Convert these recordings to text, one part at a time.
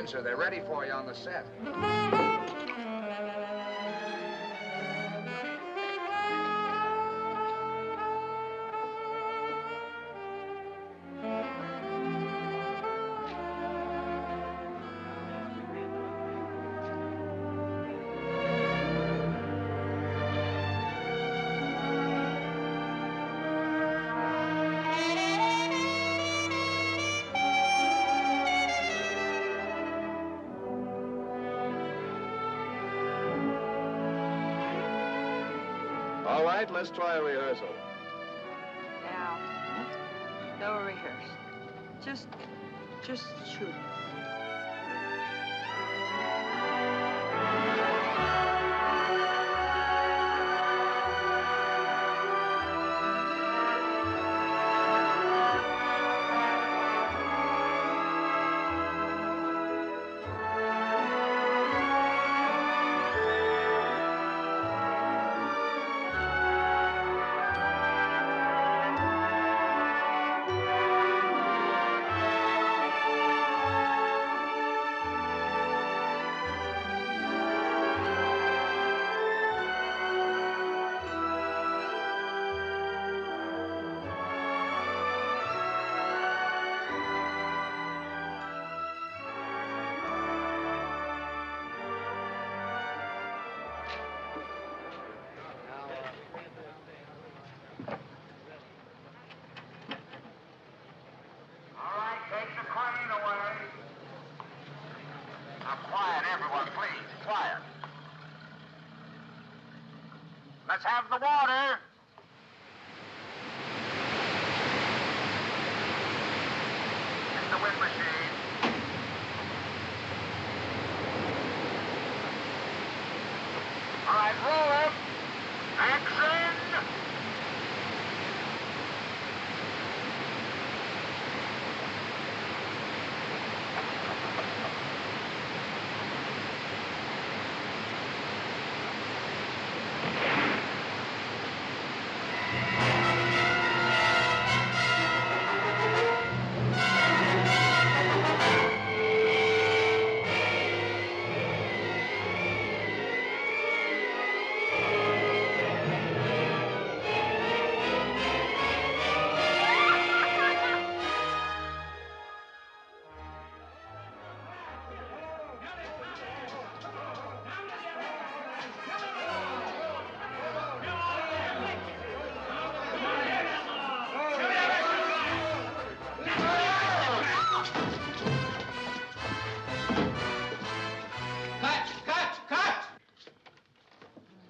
sir. They're ready for you on the set. All right, let's try a rehearsal. Now, no rehearsal. Just shoot. Let's have the water. It's the wind machine. All right, roll up. Action.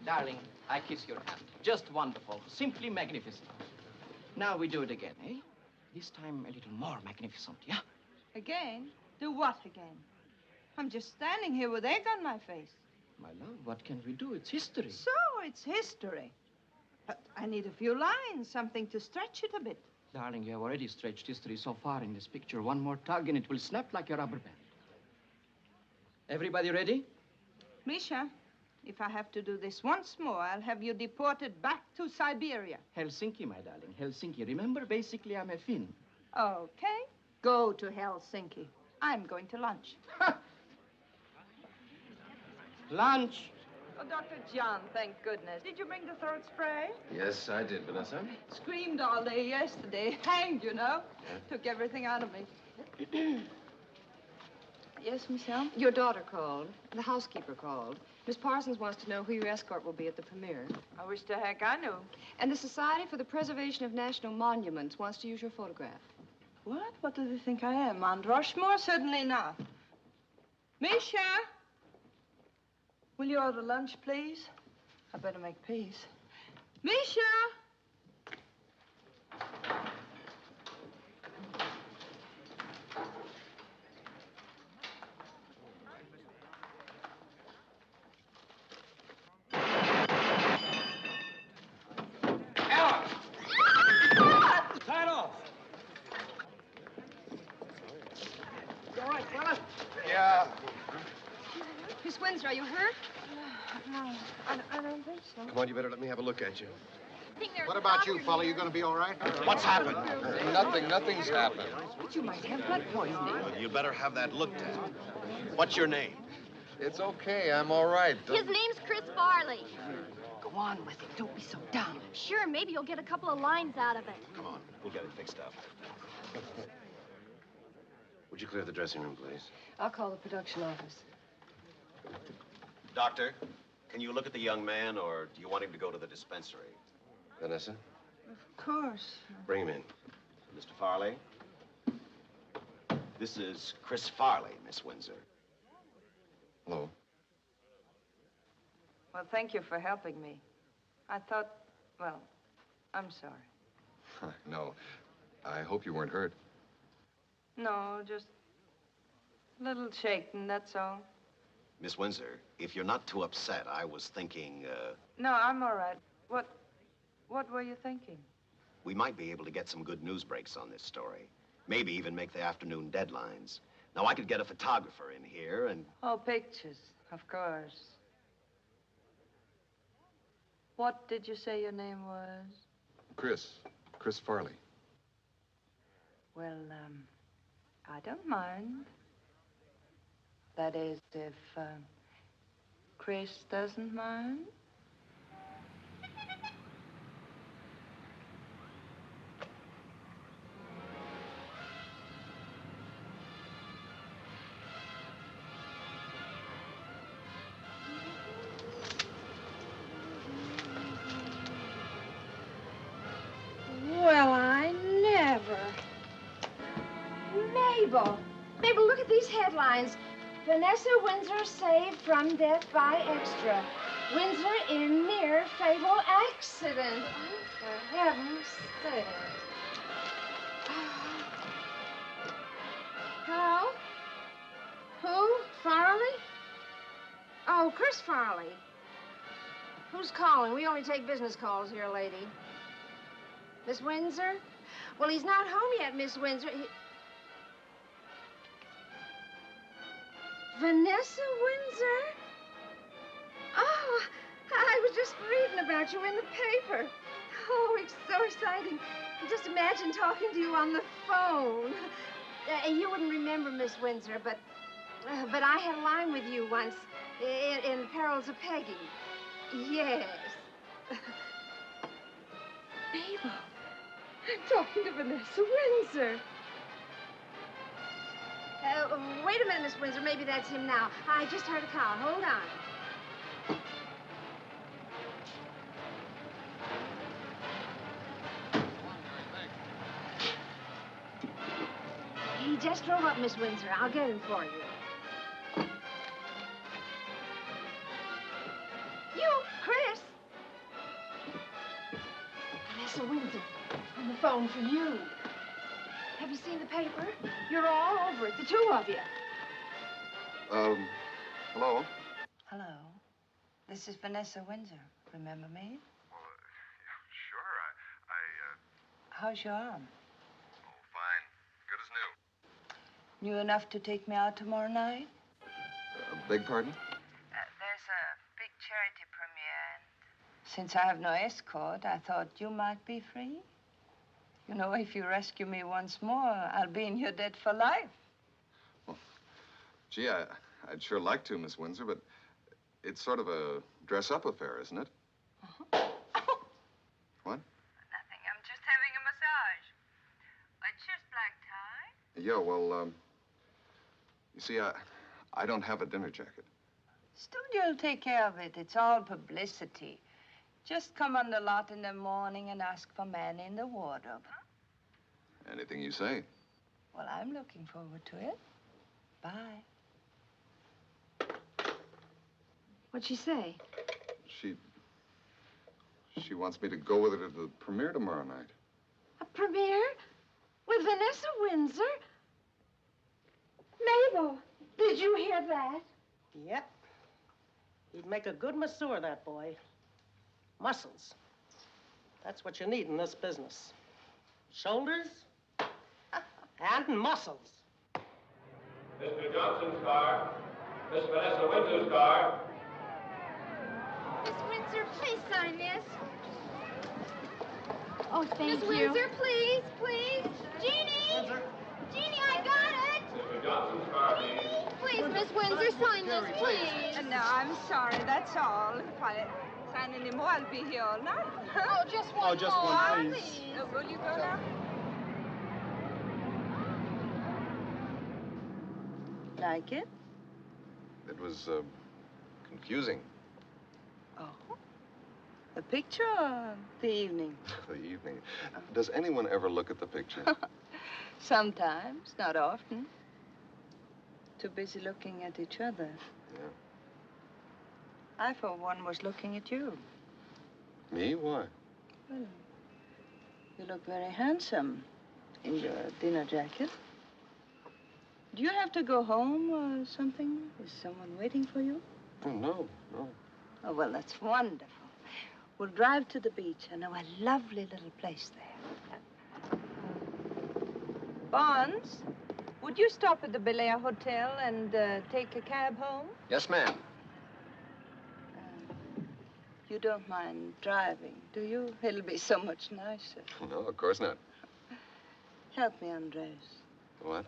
Darling, I kiss your hand. Just wonderful. Simply magnificent. Now we do it again, eh? This time a little more magnificent, yeah? Again? Do what again? I'm just standing here with egg on my face. My love, what can we do? It's history. So, it's history. But I need a few lines, something to stretch it a bit. Darling, you have already stretched history so far in this picture. One more tug and it will snap like a rubber band. Everybody ready? Misha, if I have to do this once more, I'll have you deported back to Siberia. Helsinki, my darling. Helsinki. Remember, basically, I'm a Finn. Okay. Go to Helsinki. I'm going to lunch. Lunch. Oh, Dr. John, thank goodness. Did you bring the throat spray? Yes, I did, Vanessa. Screamed all day yesterday. Hanged, you know. Yeah. Took everything out of me. Yes, Michelle? Your daughter called. The housekeeper called. Miss Parsons wants to know who your escort will be at the premiere. I wish to heck I knew. And the Society for the Preservation of National Monuments wants to use your photograph. What? What do they think I am, Mount Rushmore? Certainly not. Misha! Will you order lunch, please? I better make peace. Misha! Tie it off. You all right, fella? Yeah. Miss Windsor, are you hurt? No, I don't think so. Come on, you better let me have a look at you. think they're... What about you, fella? You gonna be all right? What's happened? Nothing's happened. But you might have blood poisoning. You better have that looked at. What's your name? It's okay. I'm all right. His name's Chris Farley. Go on with it. Don't be so dumb. Sure, maybe you'll get a couple of lines out of it. Come on, we'll get it fixed up. Would you clear the dressing room, please? I'll call the production office. Doctor, can you look at the young man, or do you want him to go to the dispensary? Vanessa, Of course. bring him in. Mr. Farley? This is Chris Farley, Miss Windsor. Hello. Well, thank you for helping me. I thought, well, I'm sorry. No, I hope you weren't hurt. No, just a little shaken, that's all. Miss Windsor, if you're not too upset, I was thinking, No, I'm all right. What were you thinking? we might be able to get some good news breaks on this story. Maybe even make the afternoon deadlines. Now, I could get a photographer in here and... Oh, pictures, of course. What did you say your name was? Chris Farley. Well, I don't mind. That is, if Chris doesn't mind. Well, I never. Mabel. Mabel, look at these headlines. Vanessa Windsor saved from death by extra. Windsor in near fatal accident. Oh, for heaven's sake. Hello? Who? Farley? Oh, Chris Farley. Who's calling? We only take business calls here, lady. Miss Windsor? Well, he's not home yet, Miss Windsor. Vanessa Windsor? Oh, I was just reading about you in the paper. Oh, it's so exciting. Just imagine talking to you on the phone. You wouldn't remember, Miss Windsor, but I had a line with you once in Perils of Peggy. Yes. Mabel, I'm talking to Vanessa Windsor. Wait a minute, Miss Windsor. Maybe that's him now. I just heard a call. Hold on. He just drove up, Miss Windsor. I'll get him for you. You, Chris. Vanessa Windsor, on the phone for you. Have you seen the paper? You're all over it, the two of you. Hello? Hello. This is Vanessa Windsor. Remember me? Well, sure. How's your arm? Oh, fine. Good as new. New enough to take me out tomorrow night? Beg pardon? There's a big charity premiere, and since I have no escort, I thought you might be free. You know, if you rescue me once more, I'll be in your debt for life. Well, gee, I'd sure like to, Miss Windsor, but it's sort of a dress-up affair, isn't it? What? Nothing. I'm just having a massage. White shirt, black tie. Yeah, well, you see, I don't have a dinner jacket. Studio'll take care of it. It's all publicity. Just come on the lot in the morning and ask for Manny in the wardrobe. Anything you say. Well, I'm looking forward to it. Bye. What'd she say? She wants me to go with her to the premiere tomorrow night. A premiere? With Vanessa Windsor? Mabel, did you hear that? Yep. He'd make a good masseur, that boy. Muscles. That's what you need in this business. Shoulders and muscles. Mr. Johnson's car. Miss Vanessa Windsor's car. Miss Windsor, please sign this. Oh, thank Miss you. Windsor, please, please. Jeannie! Jeannie, I got it! Mr. Johnson's car, please. Please, Miss Windsor, sign this, please. No, I'm sorry, that's all. If I sign any more, I'll be here all night. Oh, just one more, please. Will you go now? Like it? It was, confusing. Oh. The picture or the evening? The evening. Does anyone ever look at the picture? Sometimes, not often. Too busy looking at each other. Yeah. I, for one, was looking at you. Me? Why? Well, you look very handsome in your dinner jacket. Do you have to go home or something? Is someone waiting for you? Oh, no, no. Oh, well, that's wonderful. We'll drive to the beach. I know a lovely little place there. Bonds, would you stop at the Bel Air Hotel and take a cab home? Yes, ma'am. You don't mind driving, do you? It'll be so much nicer. No, of course not. Help me undress. What?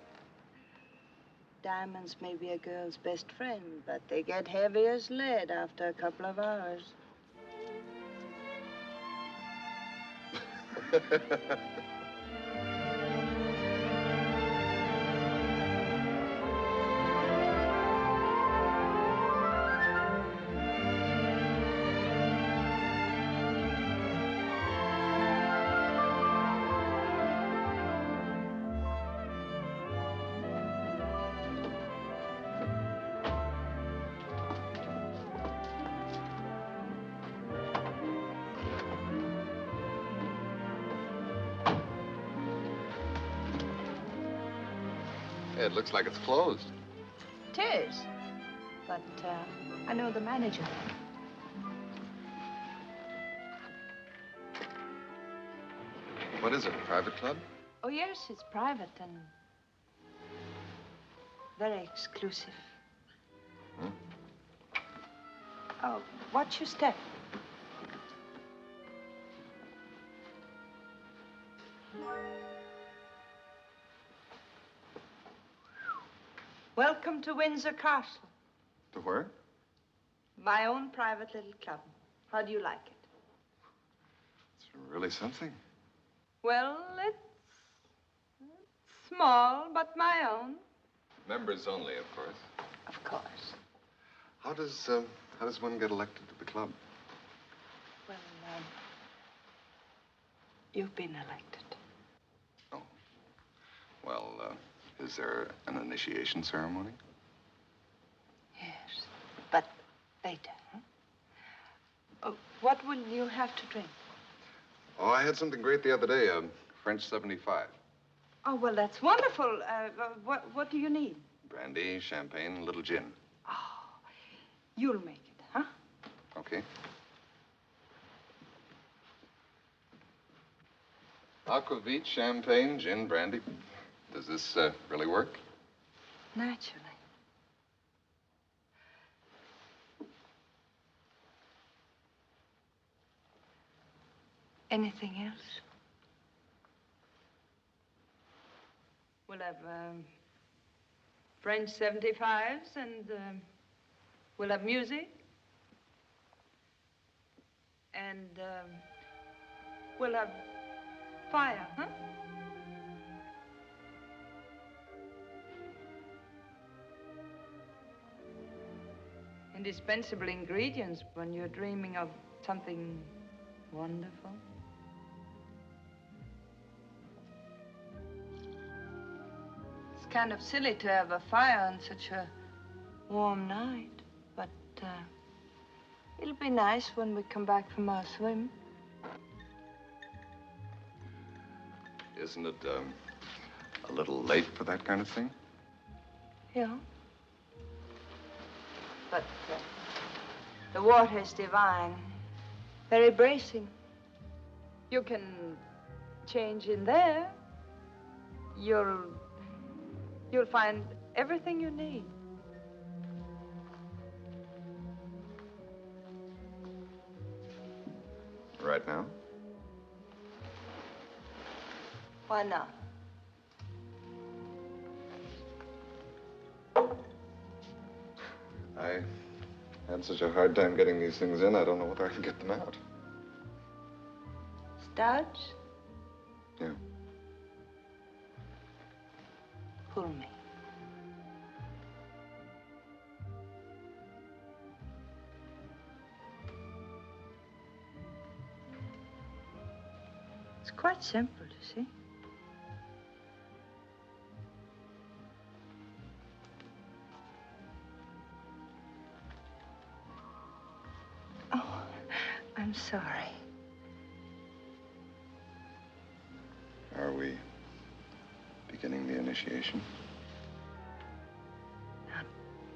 Diamonds may be a girl's best friend, but they get heavy as lead after a couple of hours. It looks like it's closed. It is. But I know the manager. What is it, a private club? Oh, yes, it's private and very exclusive. Hmm? Oh, watch your step. Welcome to Windsor Castle, To where? my own private little club. How do you like it? It's really something. Well, it's small, but my own. Members only, of course. Of course. How does one get elected to the club? Well, you've been elected. Oh. Well, is there an initiation ceremony? Yes, but later, huh? Oh, what will you have to drink? Oh, I had something great the other day, French 75. Oh, well, that's wonderful. What do you need? Brandy, champagne, a little gin. Oh, you'll make it, huh? Okay. Aquavit, champagne, gin, brandy. Does this really work? Naturally. Anything else? We'll have French 75s and we'll have music. And we'll have fire, huh? Indispensable ingredients when you're dreaming of something wonderful. It's kind of silly to have a fire on such a warm night, but it'll be nice when we come back from our swim. Isn't it a little late for that kind of thing? Yeah. But the water is divine, very bracing. You can change in there. You'll find everything you need. Right now? Why not? I had such a hard time getting these things in, I don't know whether I can get them out. Studs? Yeah. Pull me. It's quite simple, you see. Oh, I'm sorry. Are we beginning the initiation?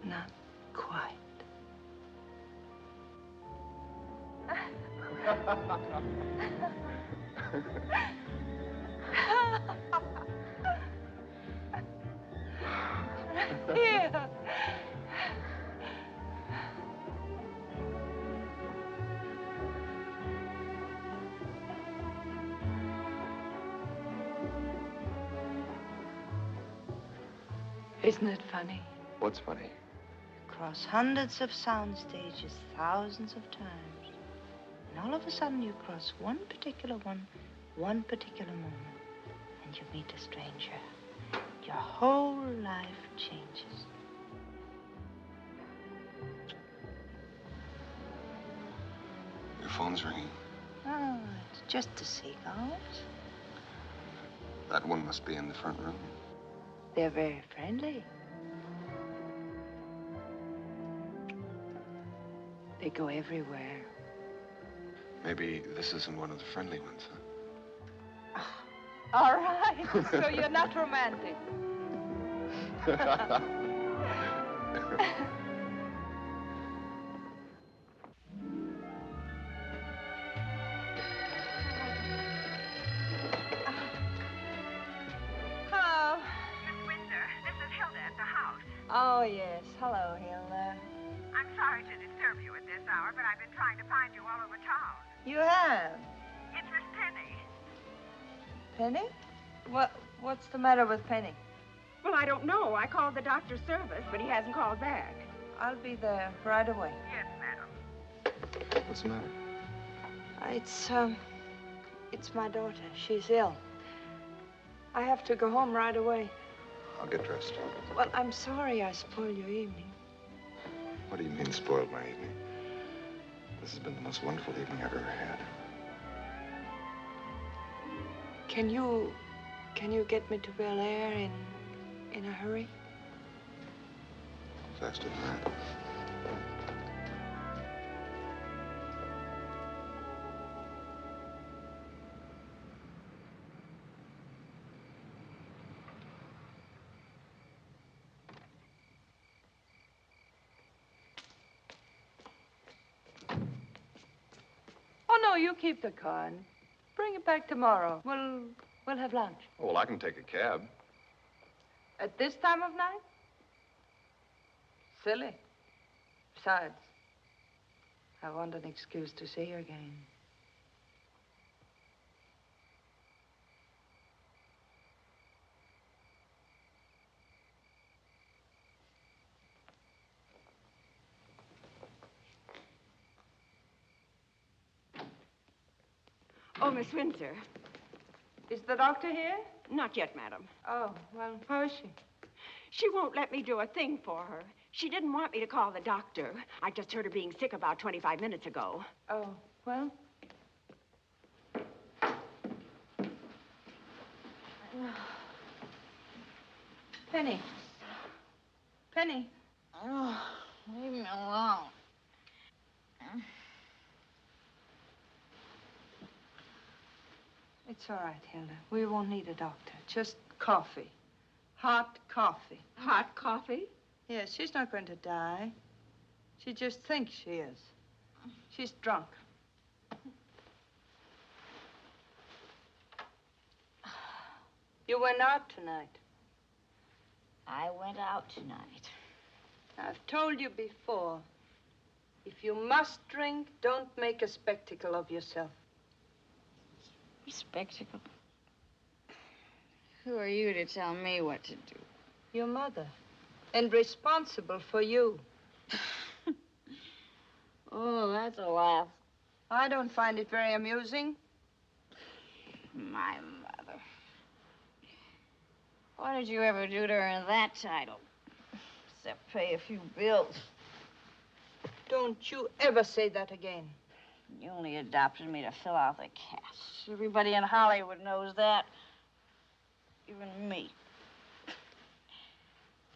Not quite. Here. Isn't it funny? What's funny? Cross hundreds of sound stages, thousands of times. And all of a sudden you cross one particular particular moment, and you meet a stranger. Your whole life changes. Your phone's ringing. Oh, it's just the seagulls. That one must be in the front room. They're very friendly. They go everywhere. Maybe this isn't one of the friendly ones, huh? All right. So you're not romantic. Hello. Miss Windsor, this is Hilda at the house. Oh, yes. Hello, Hilda. I'm sorry to disturb you at this hour, but I've been trying to find you all over town. You have? It's Miss Penny. Penny? What's the matter with Penny? Well, I don't know. I called the doctor's service, but he hasn't called back. I'll be there right away. Yes, madam. What's the matter? It's my daughter. She's ill. I have to go home right away. I'll get dressed. Well, I'm sorry I spoiled your evening. What do you mean, spoiled my evening? This has been the most wonderful evening I've ever had. Can you get me to Bel Air in a hurry? Faster than that. Oh, no, you keep the car and bring it back tomorrow. We'll have lunch. Oh, well, I can take a cab. At this time of night? Silly. Besides, I want an excuse to see you again. Oh, Miss Windsor. Is the doctor here? Not yet, madam. Oh, well, how is she? She won't let me do a thing for her. She didn't want me to call the doctor. I just heard her being sick about 25 minutes ago. Oh, well. Penny. Penny. Oh, leave me alone. It's all right, Hilda. We won't need a doctor. Just coffee. Hot coffee. Hot coffee? Yes, she's not going to die. She just thinks she is. She's drunk. You went out tonight. I went out tonight. I've told you before. If you must drink, don't make a spectacle of yourself. Spectacle. Who are you to tell me what to do? Your mother. And responsible for you. Oh, that's a laugh. I don't find it very amusing. My mother. What did you ever do to earn that title? Except pay a few bills. Don't you ever say that again. You only adopted me to fill out the cast. Everybody in Hollywood knows that. Even me.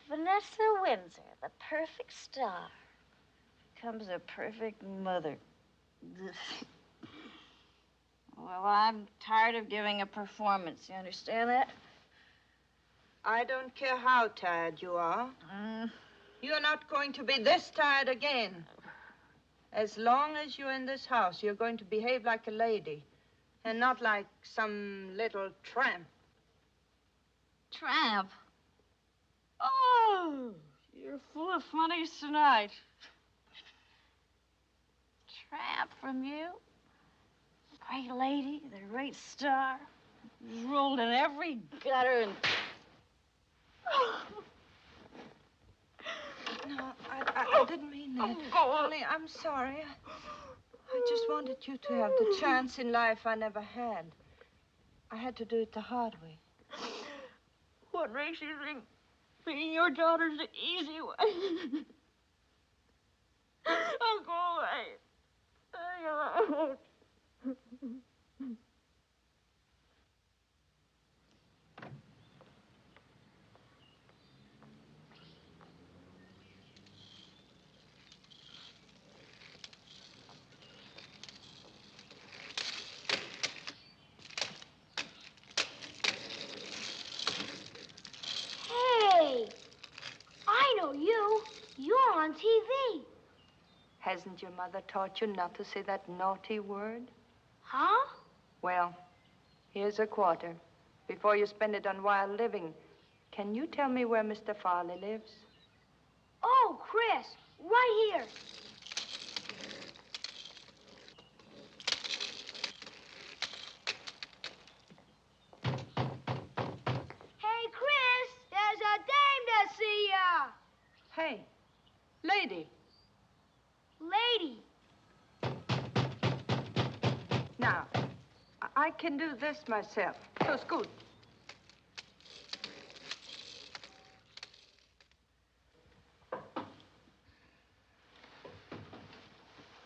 Vanessa Windsor, the perfect star, becomes a perfect mother. Well, I'm tired of giving a performance. You understand that? I don't care how tired you are. You're not going to be this tired again. As long as you're in this house, you're going to behave like a lady and not like some little tramp. Tramp? Oh, you're full of funnies tonight. Tramp from you? Great lady, the great star. Rolled in every gutter and... No, I didn't mean that. Only, I'm sorry. I just wanted you to have the chance in life I never had. I had to do it the hard way. What makes you think being your daughter's the easy way? I'll go away. I won't. Hey, I know you. You're on TV. Hasn't your mother taught you not to say that naughty word? Huh? Well, here's a quarter. Before you spend it on wild living, can you tell me where Mr. Farley lives? Oh, Chris, right here. Hey, Chris, there's a dame to see ya. Hey, lady. Lady. Now, I can do this myself. So scoot.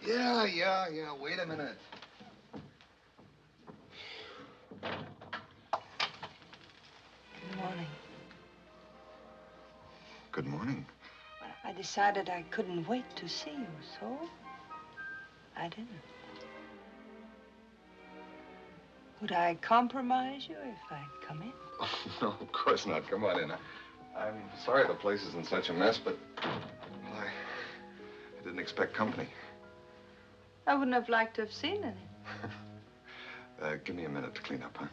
Yeah. Wait a minute. Good morning. Good morning. I decided I couldn't wait to see you, so I didn't. Would I compromise you if I'd come in? Oh, no, of course not. Come on in. I'm sorry the place is in such a mess, but well, I didn't expect company. I wouldn't have liked to have seen any. Give me a minute to clean up, huh?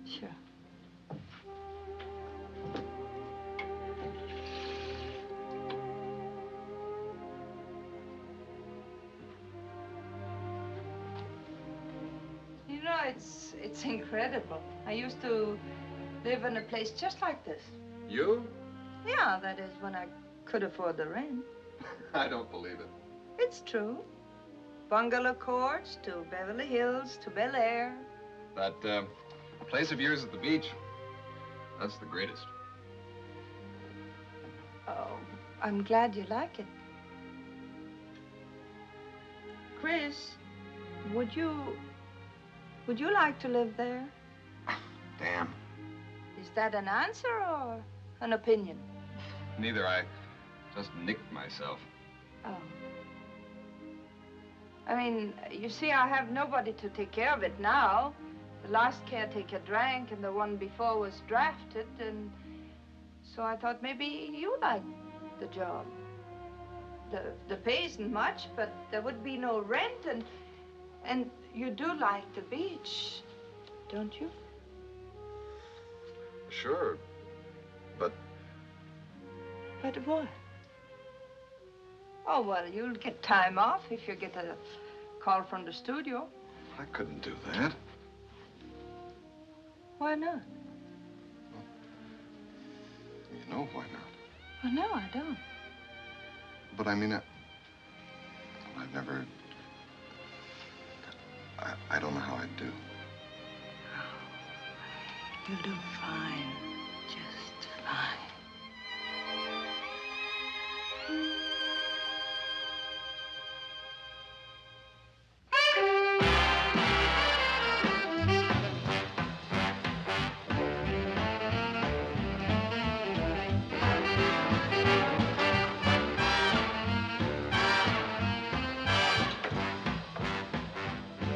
Sure. You know, it's incredible. I used to live in a place just like this. You? Yeah, that is when I could afford the rent. I don't believe it. It's true. Bungalow courts to Beverly Hills to Bel Air. That place of yours at the beach, that's the greatest. Oh, I'm glad you like it. Chris, would you like to live there? Damn. Is that an answer or an opinion? Neither. I just nicked myself. Oh. I mean, you see, I have nobody to take care of it now. The last caretaker drank, and the one before was drafted, and so I thought maybe you liked the job. The pay isn't much, but there would be no rent, and you do like the beach, don't you? Sure, but... But what? Oh, well, you'll get time off if you get a call from the studio. I couldn't do that. Why not? You know why not. Well, no, I don't. But I mean, I've never... I don't know how I'd do. You'll do fine. Just fine.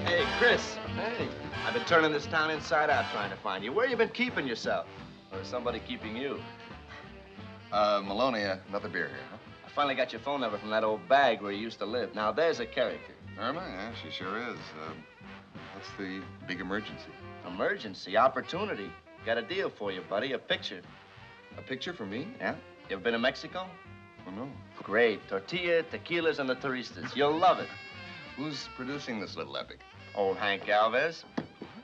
Hey, Chris. Hey. I've been turning this town inside out trying to find you. Where you been keeping yourself? Or is somebody keeping you? Maloney, another beer here, huh? I finally got your phone number from that old bag where you used to live. Now, there's a character. Irma? Yeah, she sure is. What's the big emergency? Emergency, opportunity. Got a deal for you, buddy. A picture. A picture for me? Yeah? You ever been to Mexico? Oh, no. Great. Tortilla, tequilas, and the turistas. You'll love it. Who's producing this little epic? Old Hank Galvez.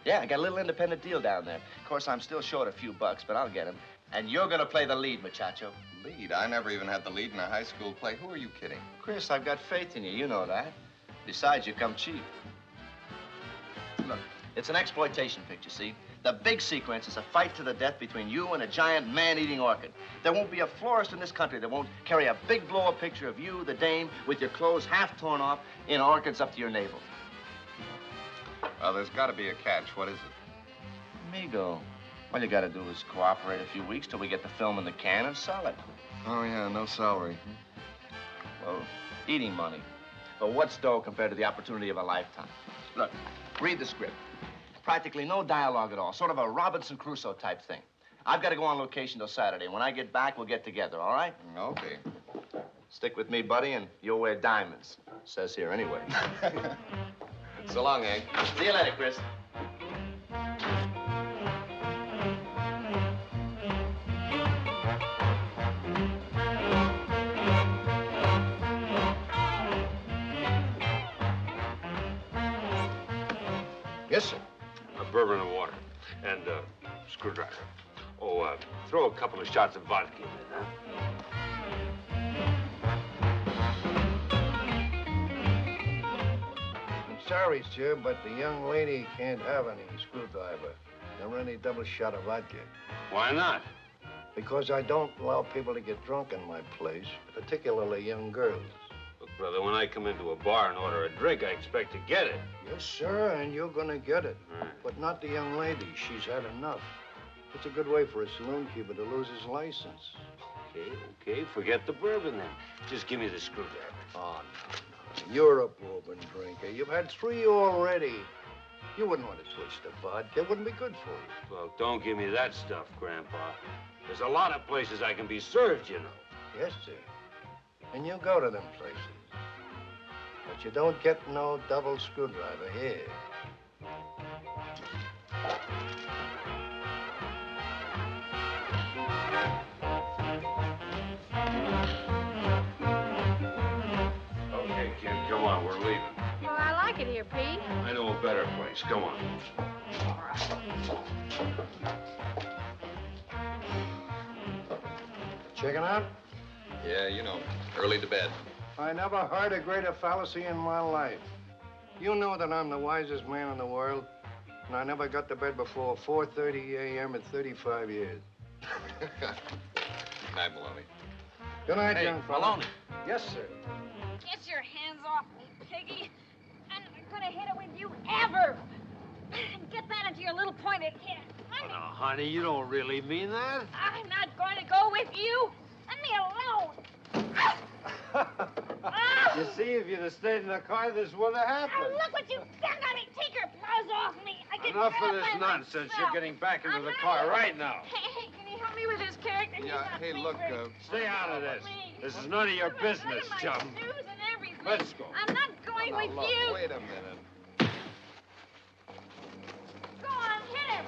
Yeah, I got a little independent deal down there. Of course, I'm still short a few bucks, but I'll get him. And you're gonna play the lead, muchacho. Lead? I never even had the lead in a high school play. Who are you kidding? Chris, I've got faith in you. You know that. Besides, you come cheap. Look, it's an exploitation picture, see? The big sequence is a fight to the death between you and a giant man-eating orchid. There won't be a florist in this country that won't carry a big blow-up picture of you, the dame, with your clothes half torn off in orchids up to your navel. Well, there's got to be a catch. What is it? Amigo. All you gotta do is cooperate a few weeks till we get the film in the can and sell it. Oh, yeah, no salary. Well, eating money. But what's dough compared to the opportunity of a lifetime? Look, read the script. Practically no dialogue at all. Sort of a Robinson Crusoe type thing. I've got to go on location till Saturday. When I get back, we'll get together, all right? Okay. Stick with me, buddy, and you'll wear diamonds. Says here anyway. So long, Hank. See you later, Chris. Yes, sir. A bourbon and water. And a screwdriver. Oh, throw a couple of shots of vodka in there, I'm sorry, sir, but the young lady can't have any screwdriver nor any double shot of vodka. Why not? Because I don't allow people to get drunk in my place, particularly young girls. Look, brother, when I come into a bar and order a drink, I expect to get it. Yes, sir, and you're gonna get it. Right. But not the young lady. She's had enough. It's a good way for a saloon keeper to lose his license. Okay, forget the bourbon then. Just give me the screwdriver. Oh, no. You're a bourbon drinker. You've had 3 already. You wouldn't want to twist the vodka. It wouldn't be good for you. Well, don't give me that stuff, Grandpa. There's a lot of places I can be served, you know. Yes, sir. And you go to them places. But you don't get no double screwdriver here. Okay, kid, come on, we're leaving. Well, I like it here, Pete. I know a better place. Come on. Checking out? Yeah, you know, early to bed. I never heard a greater fallacy in my life. You know that I'm the wisest man in the world, and I never got to bed before 4:30 a.m. in 35 years. Night, Maloney. Good night, Hey, young fella. Maloney. Yes, sir. Get your hands off me, piggy. I'm not gonna hit it with you ever. Get that into your little pointed head. Oh, no, honey, you don't really mean that. I'm not going to go with you. Let me alone. You see, if you'd have stayed in the car, this wouldn't have Oh, happened. look what you've done to me. Take your paws off me. I can Enough tell of this by nonsense. myself. You're getting back into I'm the not car here. right now. Hey, can you help me with this character? He's Yeah, not hey, being look, very Stay out of this. pleased. This is none of your Look at business, my chum. shoes and everything. Let's go. I'm not going Now, with look, you. wait a minute. Go on, hit him.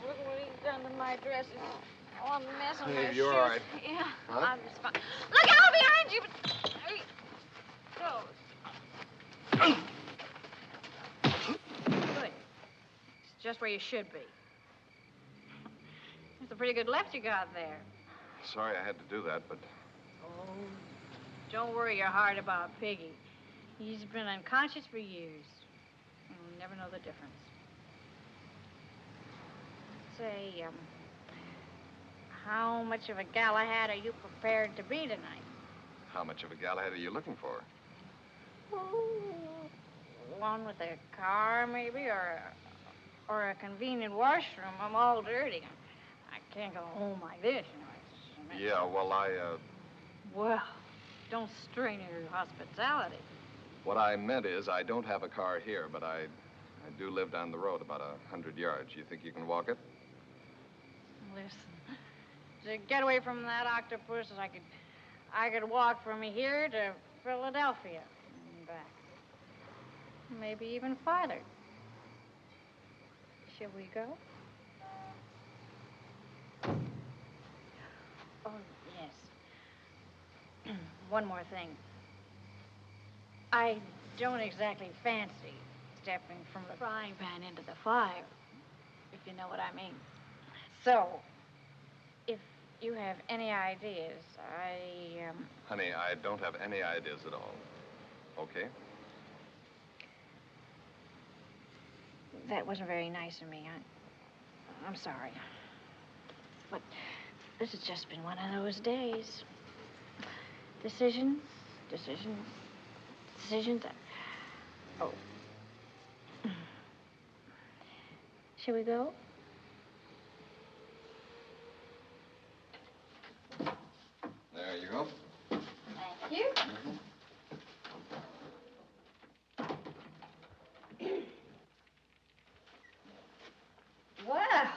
Look what he's done to my dresses. Oh, a mess on Hey, my you're shoes. all right. Yeah, Huh? I'm just fine. Look out behind you. There he goes. just where you should be. It's a pretty good left you got there. Sorry I had to do that, but Oh, don't worry your heart about Piggy. He's been unconscious for years. You'll never know the difference. Say, how much of a Galahad are you prepared to be tonight? how much of a Galahad are you looking for? One with a car, maybe, or a convenient washroom. I'm all dirty. I can't go home like this, you know. Yeah, well, Well, don't strain your hospitality. what I meant is I don't have a car here, but I do live down the road about 100 yards. You think you can walk it? Listen, to get away from that octopus, I could walk from here to Philadelphia and back. Maybe even farther. Shall we go? Oh, yes. One more thing. I don't exactly fancy stepping from the frying pan into the fire, if you know what I mean. So, if you have any ideas, Honey, I don't have any ideas at all. Okay? That wasn't very nice of me. I'm sorry. But this has just been one of those days. Decisions. Oh. Shall we go? There you go. Thank you. Well.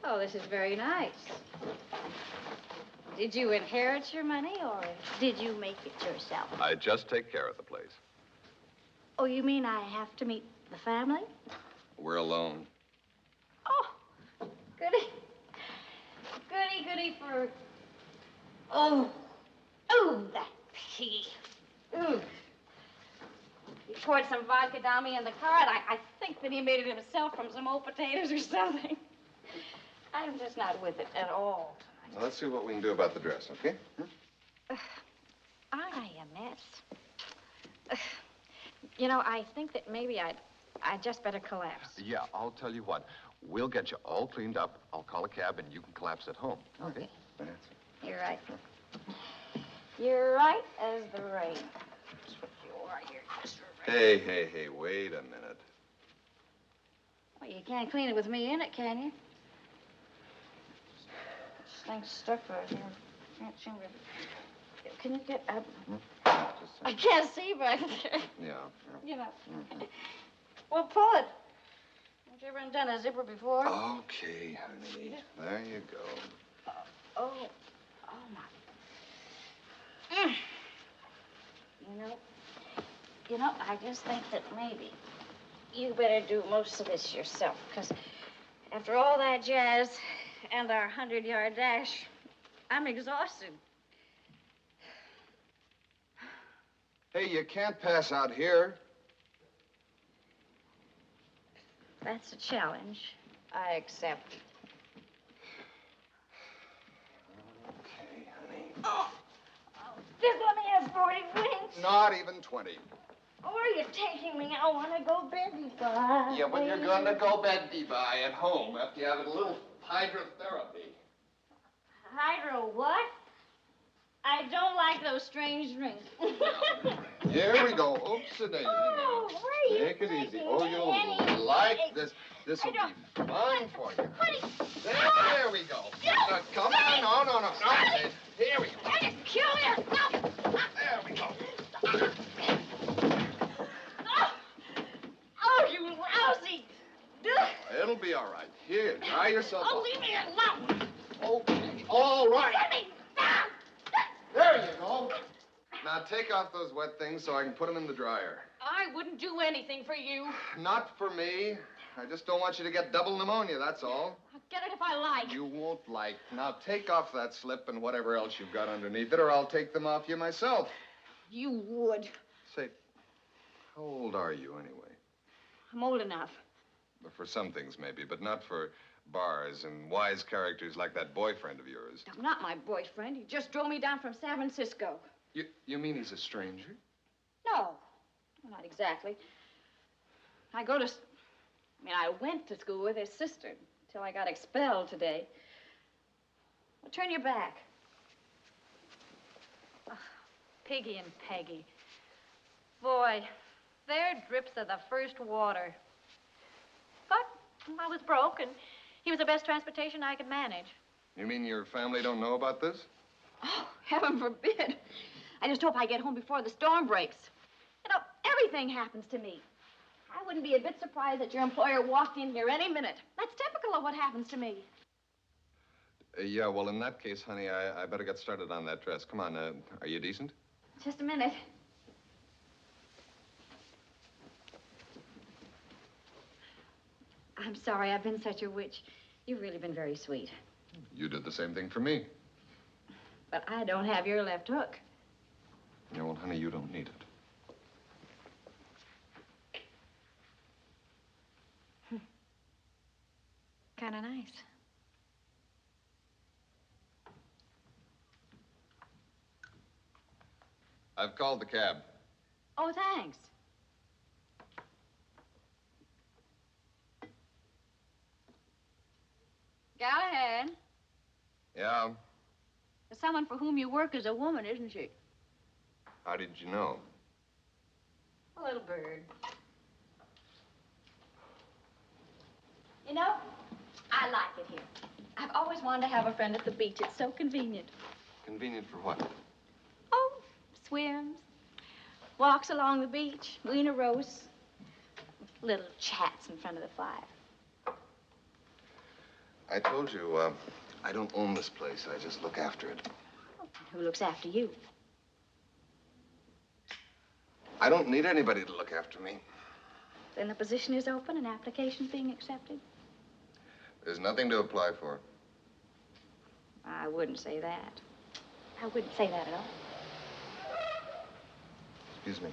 Oh, this is very nice. Did you inherit your money, or did you make it yourself? I just take care of the place. Oh, you mean I have to meet the family? We're alone. Oh, goody. Goody for... Oh, that piggy. Ooh. He poured some vodka down me in the car, and I think that he made it himself from some old potatoes or something. I'm just not with it at all tonight. Now, let's see what we can do about the dress, okay? I a mess. You know, I think that maybe I'd just better collapse. Yeah, I'll tell you what. We'll get you all cleaned up. I'll call a cab, and you can collapse at home. Okay. That's it. You're right. You're right as the rain. That's what you are. You're just a rain. Hey, wait a minute. Well, you can't clean it with me in it, can you? This thing's stuck right here. Can't seem to... Can you get up? I can't see back there. Yeah. You know. Well, pull it. Haven't you ever undone a zipper before? Okay, honey. There you go. Oh my. You know, I just think that maybe you better do most of this yourself, because after all that jazz and our 100-yard dash, I'm exhausted. Hey, you can't pass out here. That's a challenge. I accept. Okay, honey. Oh, just let me have 40 winks. Not even 20. Or you're taking me. I want to go beddy by. Yeah, but you're going to go beddy by at home after you have a little hydrotherapy. Hydro what? I don't like those strange drinks. Here we go. Oops-a-daisy. Oh, where are you Take it easy. taking Oh, me? you'll like this. This will be fun for you. There we go. Come on. No. Here we go. I just kill you. No. There we go. Oh, you lousy. It'll be all right. Here, dry yourself Oh, off. leave me alone. Okay, all right. Let me down. There you go. Now take off those wet things so I can put them in the dryer. I wouldn't do anything for you. Not for me. I just don't want you to get double pneumonia, that's all. I'll get it if I like. You won't like. Now take off that slip and whatever else you've got underneath it, or I'll take them off you myself. You would. Say, how old are you anyway? I'm old enough. For some things, maybe, but not for bars and wise characters like that boyfriend of yours. No, not my boyfriend. He just drove me down from San Francisco. You mean he's a stranger? No, not exactly. I went to school with his sister until I got expelled today. Well, turn your back. Oh, Piggy and Peggy. Boy, their drips are the first water. But I was broke, and he was the best transportation I could manage. You mean your family don't know about this? Oh, heaven forbid. I just hope I get home before the storm breaks. You know, everything happens to me. I wouldn't be a bit surprised that your employer walked in here any minute. That's typical of what happens to me. Yeah, well, in that case, honey, I better get started on that dress. Come on, are you decent? Just a minute. I'm sorry I've been such a witch. You've really been very sweet. You did the same thing for me. But I don't have your left hook. Yeah, well, honey, you don't need it. Kind of nice. I've called the cab. Oh, thanks. Galahad. Yeah? The someone for whom you work is a woman, isn't she? How did you know? A little bird. You know, I like it here. I've always wanted to have a friend at the beach. It's so convenient. Convenient for what? Oh, swims, walks along the beach, Wiener roasts, little chats in front of the fire. I told you, I don't own this place. I just look after it. Who looks after you? I don't need anybody to look after me. Then the position is open and applications being accepted? There's nothing to apply for. I wouldn't say that. I wouldn't say that at all. Excuse me.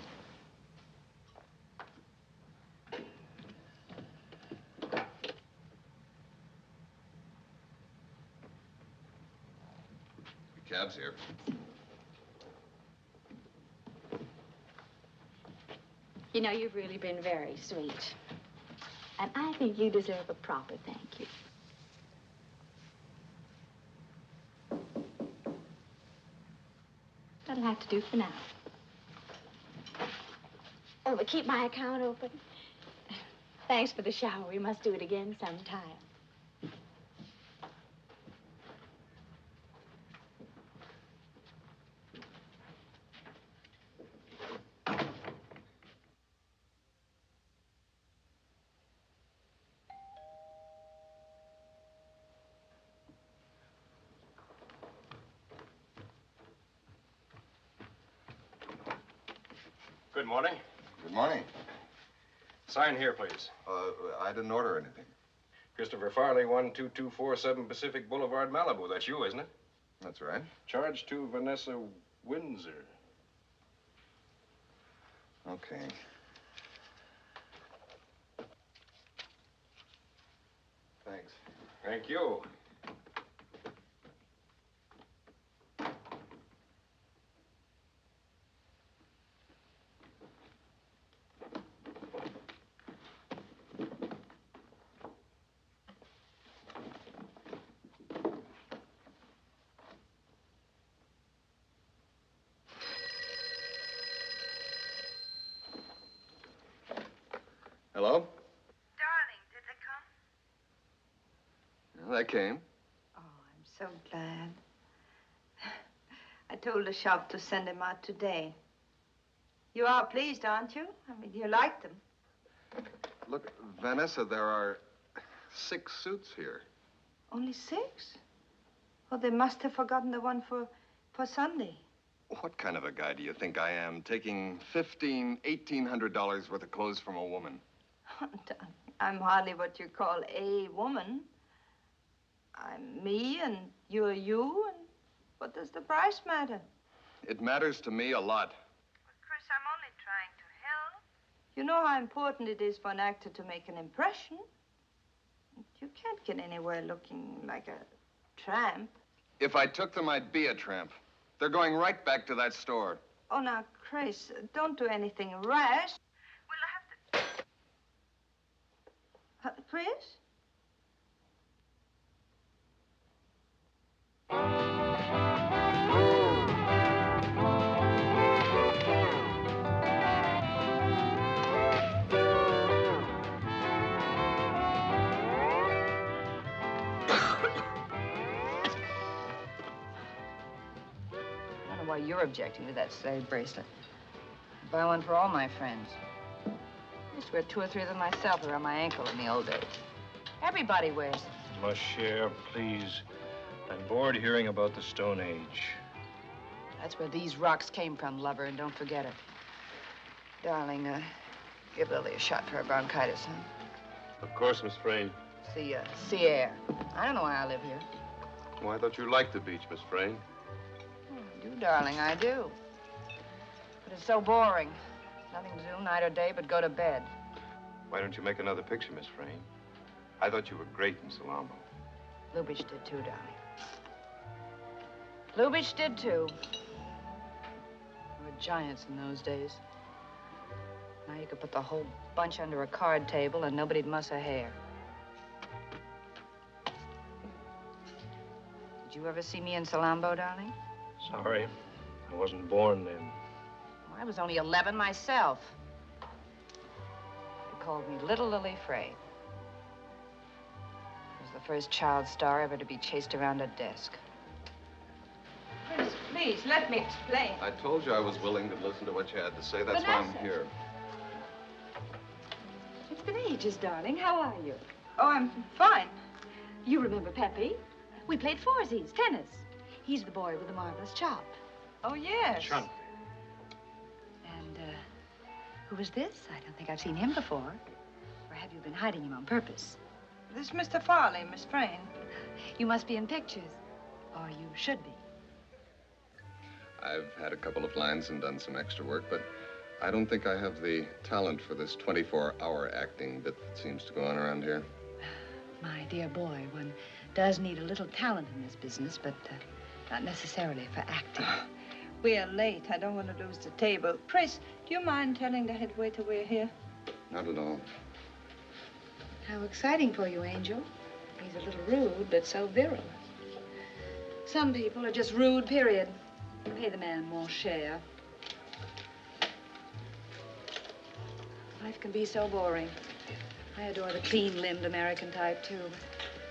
The cab's here. You know, you've really been very sweet. And I think you deserve a proper thank you. That'll have to do for now. Oh, but keep my account open. Thanks for the shower. We must do it again sometime. Good morning. Good morning. Sign here, please. I didn't order anything. Christopher Farley, 12247 Pacific Boulevard, Malibu. That's you, isn't it? That's right. Charge to Vanessa Windsor. Okay. Thanks. Thank you. Hello? Darling, did they come? Well, they came. Oh, I'm so glad. I told the shop to send them out today. You are pleased, aren't you? I mean, you like them. Look, Vanessa, there are 6 suits here. Only 6? Oh, they must have forgotten the one for Sunday. What kind of a guy do you think I am, taking $1,800 worth of clothes from a woman? I'm hardly what you call a woman. I'm me, and you're you, and what does the price matter? It matters to me a lot. But, Chris, I'm only trying to help. You know how important it is for an actor to make an impression. You can't get anywhere looking like a tramp. If I took them, I'd be a tramp. They're going right back to that store. Oh, now, Chris, don't do anything rash. We'll have to... Chris? Why you're objecting to that slave bracelet. I'd buy one for all my friends. I used to wear 2 or 3 of them myself around my ankle in the old days. Everybody wears them. Ma chère, please. I'm bored hearing about the Stone Age. That's where these rocks came from, lover, and don't forget it. Darling, give Lily a shot for her bronchitis, huh? Of course, Miss Frayne. The sea air. I don't know why I live here. Well, I thought you liked the beach, Miss Frayne. I do, darling, I do. But it's so boring. Nothing to do night or day but go to bed. Why don't you make another picture, Miss Frayne? I thought you were great in Salambo. Lubitsch did too, darling. Lubitsch did too. We were giants in those days. Now you could put the whole bunch under a card table and nobody'd muss a hair. Did you ever see me in Salambo, darling? Sorry, I wasn't born then. Well, I was only 11 myself. They called me Little Lily Frey. I was the first child star ever to be chased around a desk. Chris, please, let me explain. I told you I was willing to listen to what you had to say. That's why I'm here. It's been ages, darling. How are you? Oh, I'm fine. You remember Pepe? We played foursies, tennis. He's the boy with the marvelous chop. Oh, yes. Chunk. And, who was this? I don't think I've seen him before. Or have you been hiding him on purpose? This is Mr. Farley, Miss Frayne. You must be in pictures. Or you should be. I've had a couple of lines and done some extra work, but I don't think I have the talent for this 24-hour acting bit that seems to go on around here. My dear boy, one does need a little talent in this business, but not necessarily for acting. We are late. I don't want to lose the table. Chris, do you mind telling the head waiter we're here? Not at all. How exciting for you, Angel. He's a little rude, but so virile. Some people are just rude, period. Pay the man more share. Life can be so boring. I adore the clean-limbed American type, too.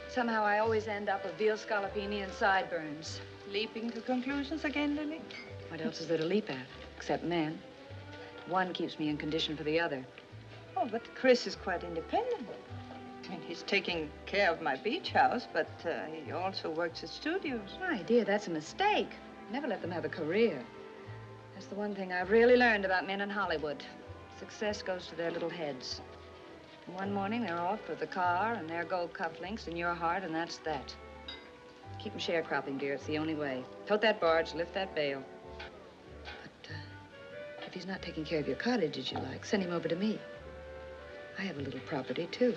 Somehow I always end up with veal scallopini and sideburns. Leaping to conclusions again, Lily? What else is there to leap at, except men? One keeps me in condition for the other. Oh, but Chris is quite independent. I mean, he's taking care of my beach house, but he also works at studios. My dear, that's a mistake. Never let them have a career. That's the one thing I've really learned about men in Hollywood. Success goes to their little heads. One morning, they're off with the car and their gold cufflinks in your heart, and that's that. Keep them sharecropping, dear. It's the only way. Tote that barge, lift that bale. But if he's not taking care of your cottage as you like, send him over to me. I have a little property, too.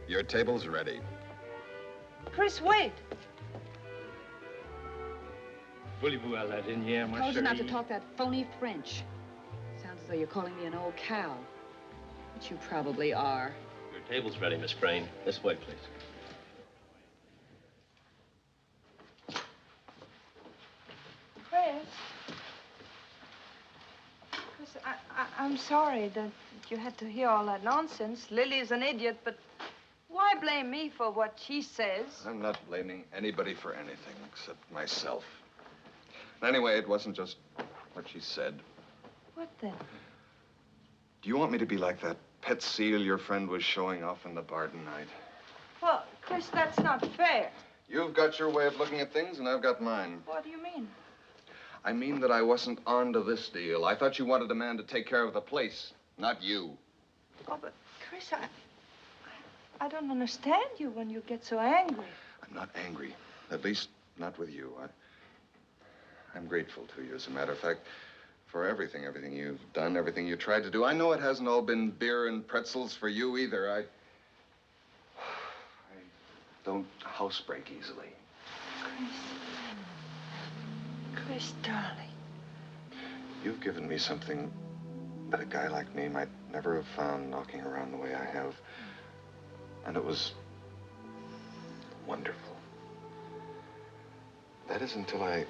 Your table's ready. Chris, wait. Voulez-vous à la dernière, ma Told you not to chérie? talk that phony French. Sounds as though you're calling me an old cow. Which you probably are. Your table's ready, Miss Frayne. This way, please. Chris, I'm sorry that you had to hear all that nonsense. Lily's an idiot, but why blame me for what she says? I'm not blaming anybody for anything except myself. Anyway, it wasn't just what she said. What then? Do you want me to be like that pet seal your friend was showing off in the bar tonight? Well, Chris, that's not fair. You've got your way of looking at things, and I've got mine. What do you mean? I mean that I wasn't on to this deal. I thought you wanted a man to take care of the place, not you. Oh, but Chris, I don't understand you when you get so angry. I'm not angry. At least, not with you. I'm grateful to you, as a matter of fact, for everything you've done, everything you tried to do. I know it hasn't all been beer and pretzels for you either. don't housebreak easily. Chris, darling. You've given me something that a guy like me might never have found knocking around the way I have. And it was wonderful. That is until I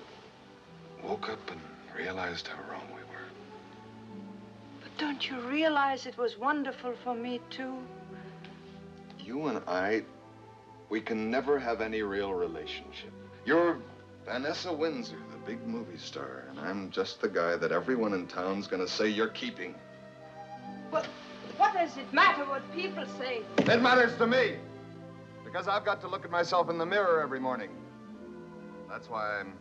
woke up and realized how wrong we were. But don't you realize it was wonderful for me, too? You and I, we can never have any real relationship. You're Vanessa Windsor, the big movie star, and I'm just the guy that everyone in town's gonna say you're keeping. Well, what does it matter what people say? It matters to me, because I've got to look at myself in the mirror every morning. That's why I'm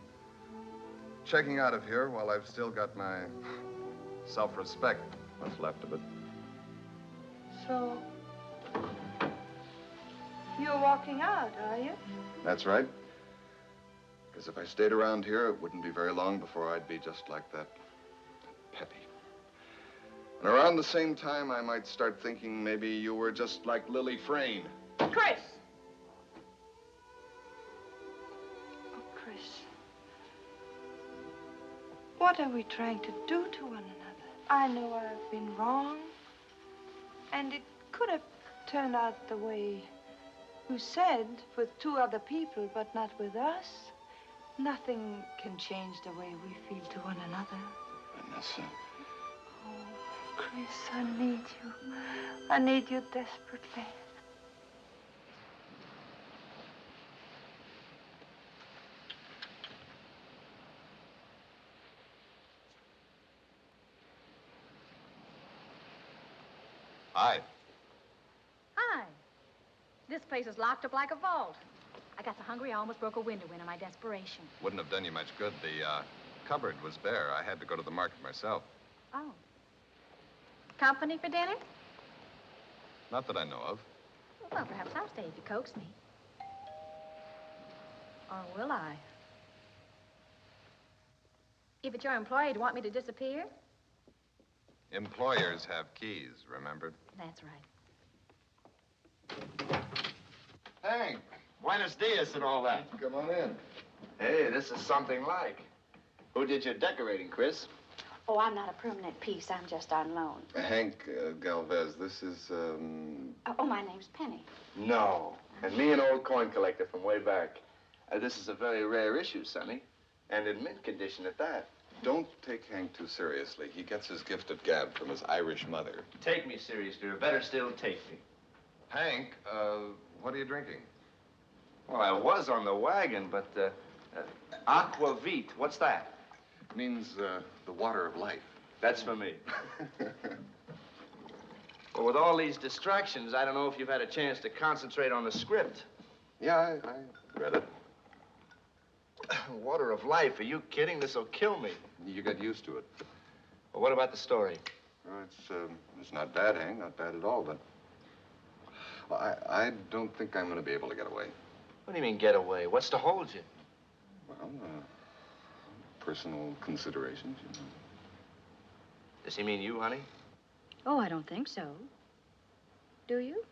checking out of here while I've still got my self-respect, what's left of it. So, you're walking out, are you? That's right. Because if I stayed around here, it wouldn't be very long before I'd be just like that Peppy. And around the same time, I might start thinking maybe you were just like Lily Frayne. Chris! Oh, Chris. What are we trying to do to one another? I know I've been wrong. And it could have turned out the way you said, with two other people, but not with us. Nothing can change the way we feel to one another. Vanessa. Oh, Chris, I need you. I need you desperately. Hi. Hi. This place is locked up like a vault. I got so hungry I almost broke a window in my desperation. Wouldn't have done you much good. The cupboard was bare. I had to go to the market myself. Oh. Company for dinner? Not that I know of. Well, perhaps I'll stay if you coax me. Or will I? If it's your employer, you'd want me to disappear? Employers have keys, remember? That's right. Hank, buenos dias and all that. Come on in. Hey, this is something like. Who did your decorating, Chris? Oh, I'm not a permanent piece. I'm just on loan. Hank Galvez, this is, Oh, my name's Penny. No. And me, an old coin collector from way back. This is a very rare issue, Sonny. And in mint condition at that. Don't take Hank too seriously. He gets his gift at gab from his Irish mother. Take me seriously, or better still, take me. Hank, what are you drinking? Well, I was on the wagon, but, aquavit, what's that? It means, the water of life. That's for me. Well, with all these distractions, I don't know if you've had a chance to concentrate on the script. Yeah, I read it. Water of life, are you kidding? This'll kill me. You get used to it. Well, what about the story? Well, it's not bad, Hank, not bad at all, but well, I don't think I'm going to be able to get away. What do you mean, get away? What's to hold you? Well, personal considerations, you know. Does he mean you, honey? Oh, I don't think so. Do you?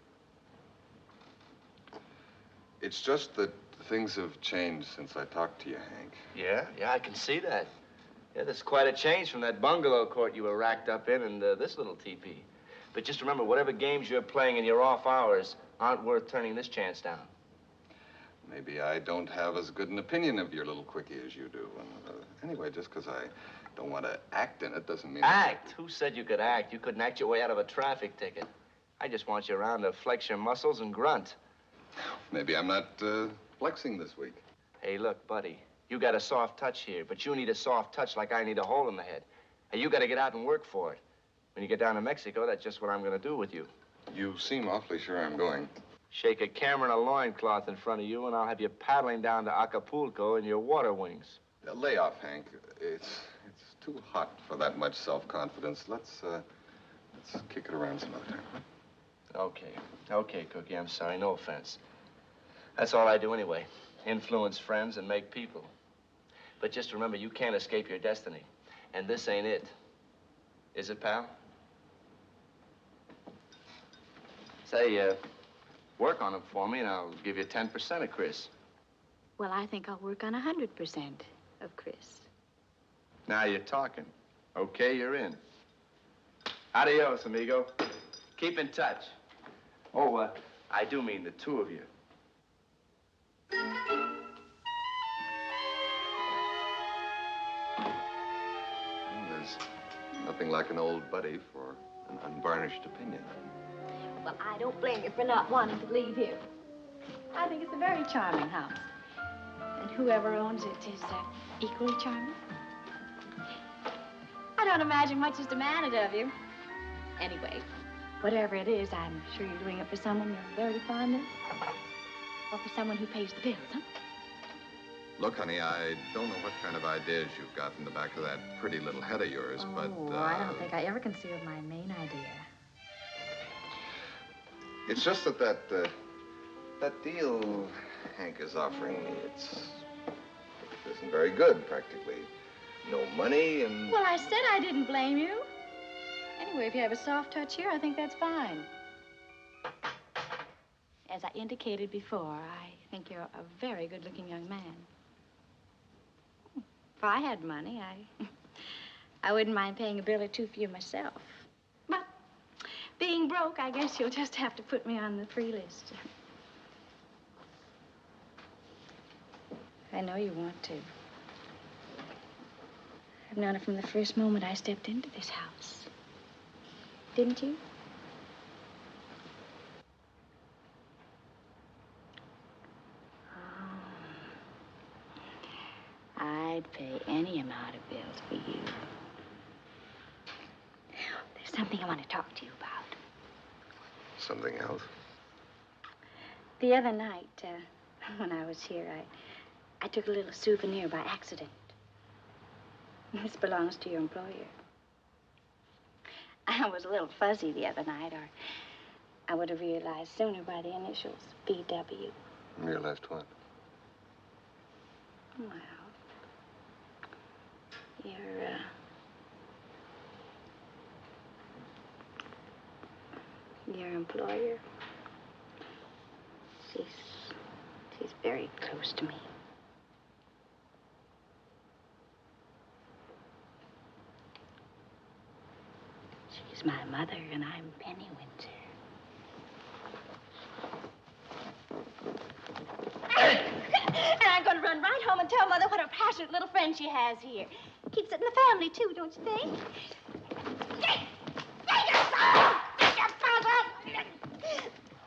It's just that things have changed since I talked to you, Hank. Yeah, I can see that. Yeah, there's quite a change from that bungalow court you were racked up in and this little teepee. But just remember, whatever games you're playing in your off hours aren't worth turning this chance down. Maybe I don't have as good an opinion of your little quickie as you do. And, anyway, just because I don't want to act in it doesn't mean... Act? Who said you could act? You couldn't act your way out of a traffic ticket. I just want you around to flex your muscles and grunt. Maybe I'm not flexing this week. Hey, look, buddy, you got a soft touch here, but you need a soft touch like I need a hole in the head. Hey, you got to get out and work for it. When you get down to Mexico, that's just what I'm going to do with you. You seem awfully sure I'm going. Shake a camera and a loincloth in front of you, and I'll have you paddling down to Acapulco in your water wings. Lay off, Hank. It's too hot for that much self-confidence. Let's kick it around some other time. Okay, Cookie, I'm sorry. No offense. That's all I do anyway. Influence friends and make people. But just remember, you can't escape your destiny. And this ain't it. Is it, pal? Say, Work on them for me, and I'll give you 10% of Chris. Well, I think I'll work on 100% of Chris. Now you're talking. Okay, you're in. Adios, amigo. Keep in touch. Oh, I do mean the two of you. There's nothing like an old buddy for an unvarnished opinion. Well, I don't blame you for not wanting to leave here. I think it's a very charming house. And whoever owns it is equally charming. I don't imagine much is demanded of you. Anyway, whatever it is, I'm sure you're doing it for someone you're very fond of. Or for someone who pays the bills, huh? Look, honey, I don't know what kind of ideas you've got in the back of that pretty little head of yours, but... I don't think I ever concealed my main idea. It's just that that deal Hank is offering me, it isn't very good, practically. No money and... Well, I said I didn't blame you. Anyway, if you have a soft touch here, I think that's fine. As I indicated before, I think you're a very good-looking young man. If I had money, I wouldn't mind paying a bill or two for you myself. But being broke, I guess you'll just have to put me on the free list. I know you want to. I've known it from the first moment I stepped into this house. Didn't you? Oh. I'd pay any amount of bills for you. There's something I want to talk to you about. Something else? The other night, when I was here, I took a little souvenir by accident. This belongs to your employer. I was a little fuzzy the other night, or I would have realized sooner by the initials, BW. Realized what? Well, your employer, she's very close to me. She's my mother, and I'm Penny Windsor. And I'm going to run right home and tell Mother what a passionate little friend she has here. Keeps it in the family, too, don't you think?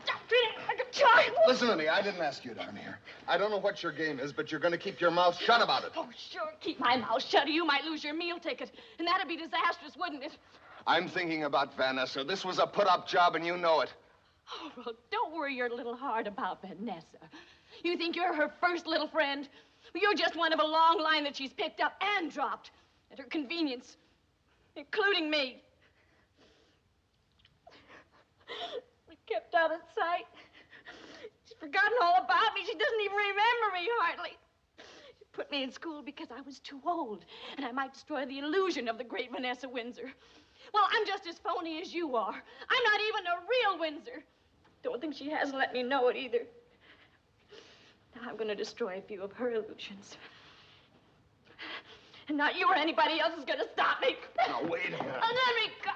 Stop treating me like a child. Listen to me. I didn't ask you down here. I don't know what your game is, but you're going to keep your mouth shut about it. Oh, sure. Keep my mouth shut, or you might lose your meal ticket. And that'd be disastrous, wouldn't it? I'm thinking about Vanessa. This was a put-up job, and you know it. Oh, well, don't worry your little heart about Vanessa. You think you're her first little friend? Well, you're just one of a long line that she's picked up and dropped at her convenience, including me. We kept out of sight. She's forgotten all about me. She doesn't even remember me, hardly. She put me in school because I was too old, and I might destroy the illusion of the great Vanessa Windsor. Well, I'm just as phony as you are. I'm not even a real Windsor. Don't think she hasn't let me know it either. Now I'm going to destroy a few of her illusions. And not you or anybody else is going to stop me. Now, wait a minute. Oh, let me go.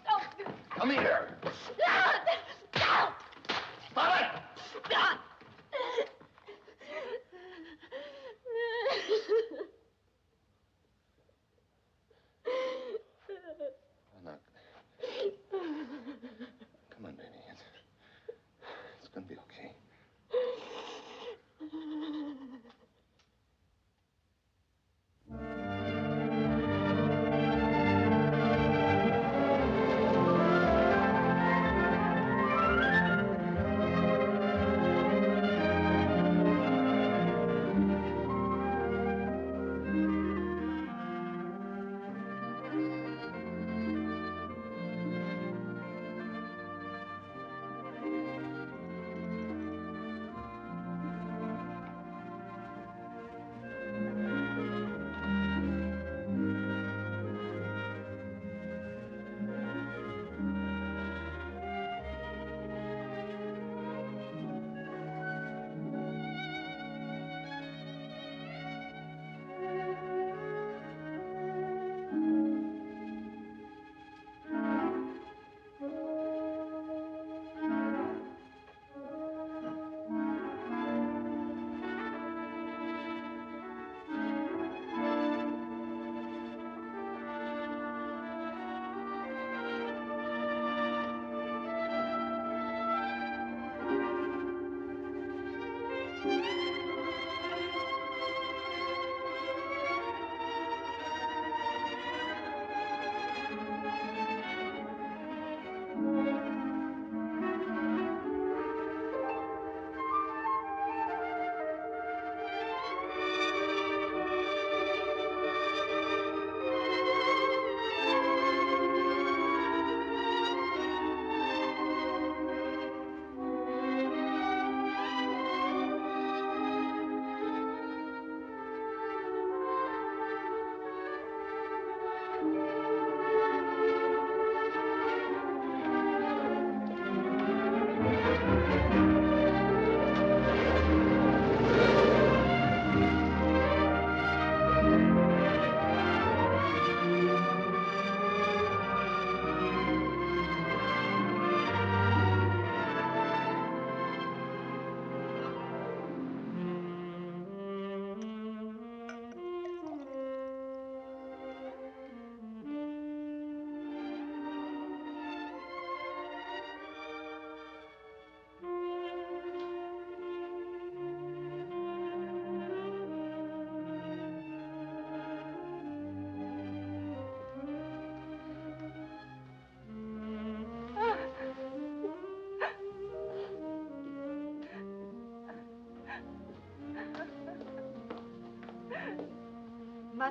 Oh. Come here. No. Stop it! Now, come on, baby. It's going to be okay.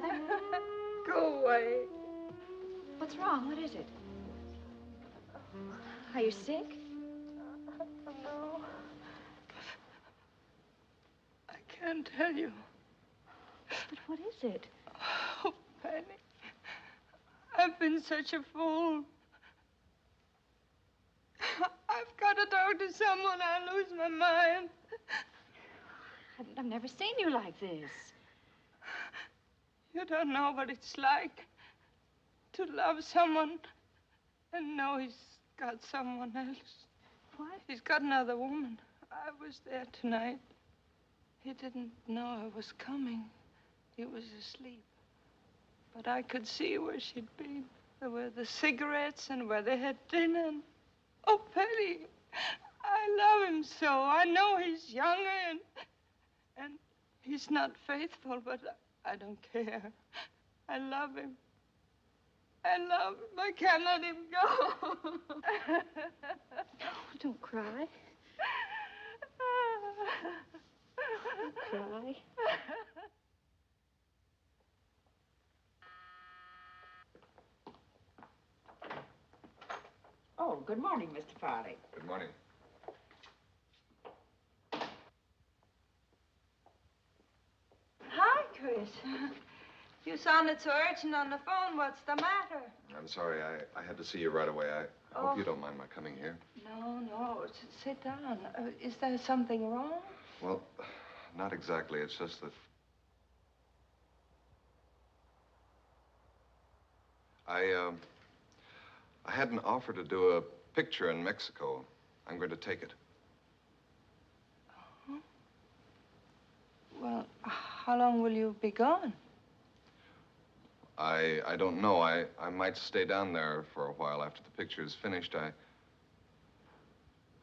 Mother? Go away. What's wrong? What is it? Are you sick? No. I can't tell you. But what is it? Oh, Penny. I've been such a fool. I've got to talk to someone. I'll lose my mind. I've never seen you like this. You don't know what it's like to love someone and know he's got someone else. What? He's got another woman. I was there tonight. He didn't know I was coming. He was asleep. But I could see where she'd been. There were the cigarettes and where they had dinner. And... Oh, Penny, I love him so. I know he's younger and he's not faithful, but I don't care. I love him. I love him. I can't let him go. Oh, don't cry. Don't cry. Oh, good morning, Mr. Farley. Good morning. Hi, Chris. You sounded so urgent on the phone. What's the matter? I'm sorry. I had to see you right away. I hope you don't mind my coming here. No. Sit down. Is there something wrong? Well, not exactly. It's just that... I had an offer to do a picture in Mexico. I'm going to take it. Uh-huh. Well, how long will you be gone? I don't know. I might stay down there for a while after the picture is finished. I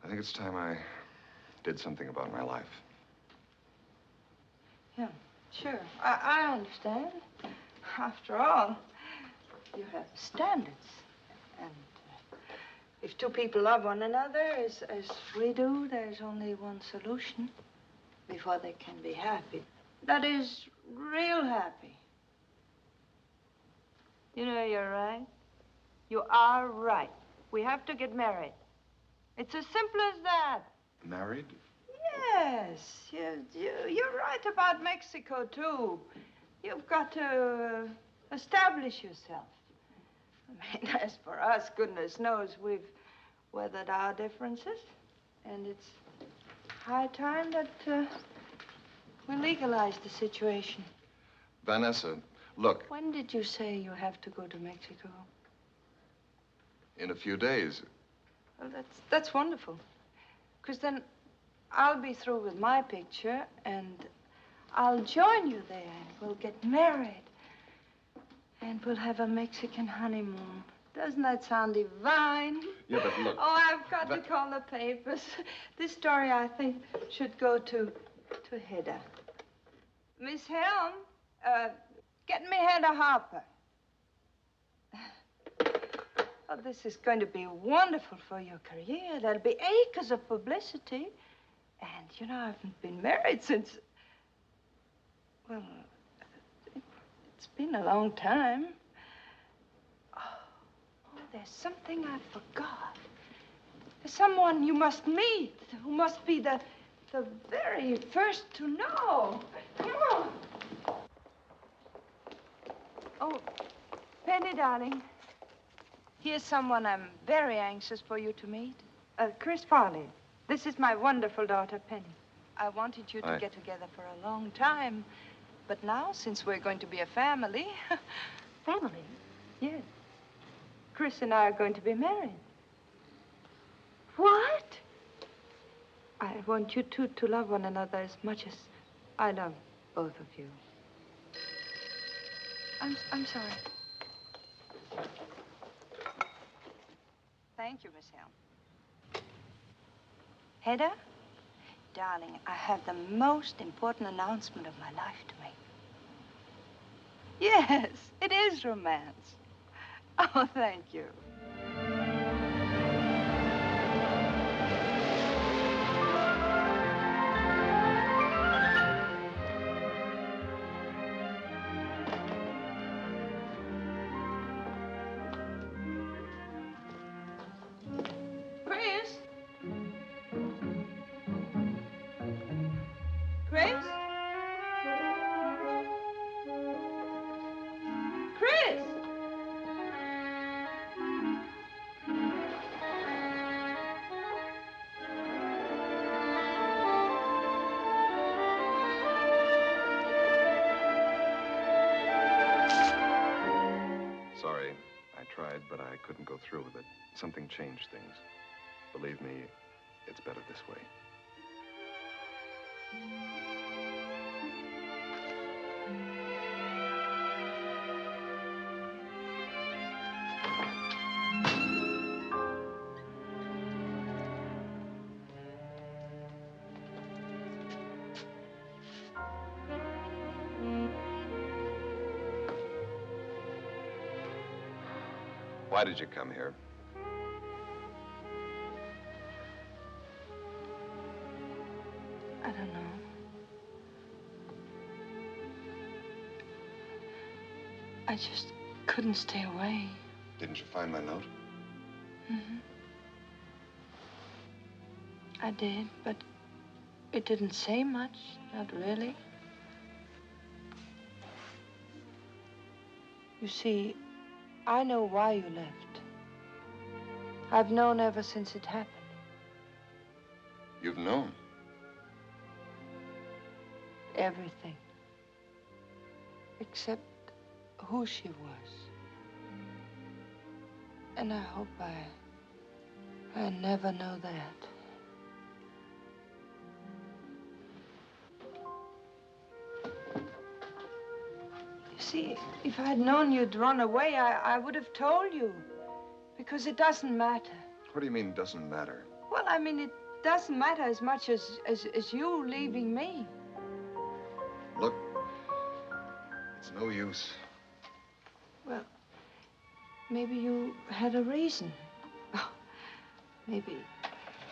think it's time I did something about my life. Yeah, sure. I understand. After all, you have standards. And if two people love one another as we do, there's only one solution before they can be happy. That is, real happy. You know, you're right. You are right. We have to get married. It's as simple as that. Married? Yes. You're right about Mexico, too. You've got to establish yourself. I mean, as for us, goodness knows we've weathered our differences. And it's high time that we legalize the situation. Vanessa, look, When did you say you have to go to Mexico? in a few days. Well, that's wonderful. Because then I'll be through with my picture, and I'll join you there, and we'll get married. And we'll have a Mexican honeymoon. Doesn't that sound divine? Yeah, but look... Oh, I've got to call the papers. This story, I think, should go to Hedy. Miss Helm, get me Hedy Harper. Oh, this is going to be wonderful for your career. There'll be acres of publicity. And, you know, I haven't been married since... Well, it's been a long time. Oh, there's something I forgot. There's someone you must meet, who must be the very first to know. Come on. Oh, Penny, darling. Here's someone I'm very anxious for you to meet. Chris Farley. This is my wonderful daughter, Penny. I wanted you to get together for a long time. But now, since we're going to be a family... Family? Yes. Chris and I are going to be married. What? I want you two to love one another as much as I love both of you. I'm sorry. Thank you, Miss Helm. Hedy? Darling, I have the most important announcement of my life to make. Yes, it is romance. Oh, thank you. I tried, but I couldn't go through with it. Something changed things. Believe me, it's better this way. Why did you come here? I don't know. I just couldn't stay away. Didn't you find my note? Mm-hmm. I did, but it didn't say much, not really. You see, I know why you left. I've known ever since it happened. You've known? Everything. Except who she was. And I hope I never know that. You see, if I'd known you'd run away, I would have told you. Because it doesn't matter. What do you mean, doesn't matter? Well, I mean, it doesn't matter as much as you leaving me. Look, it's no use. Well, maybe you had a reason. Oh, maybe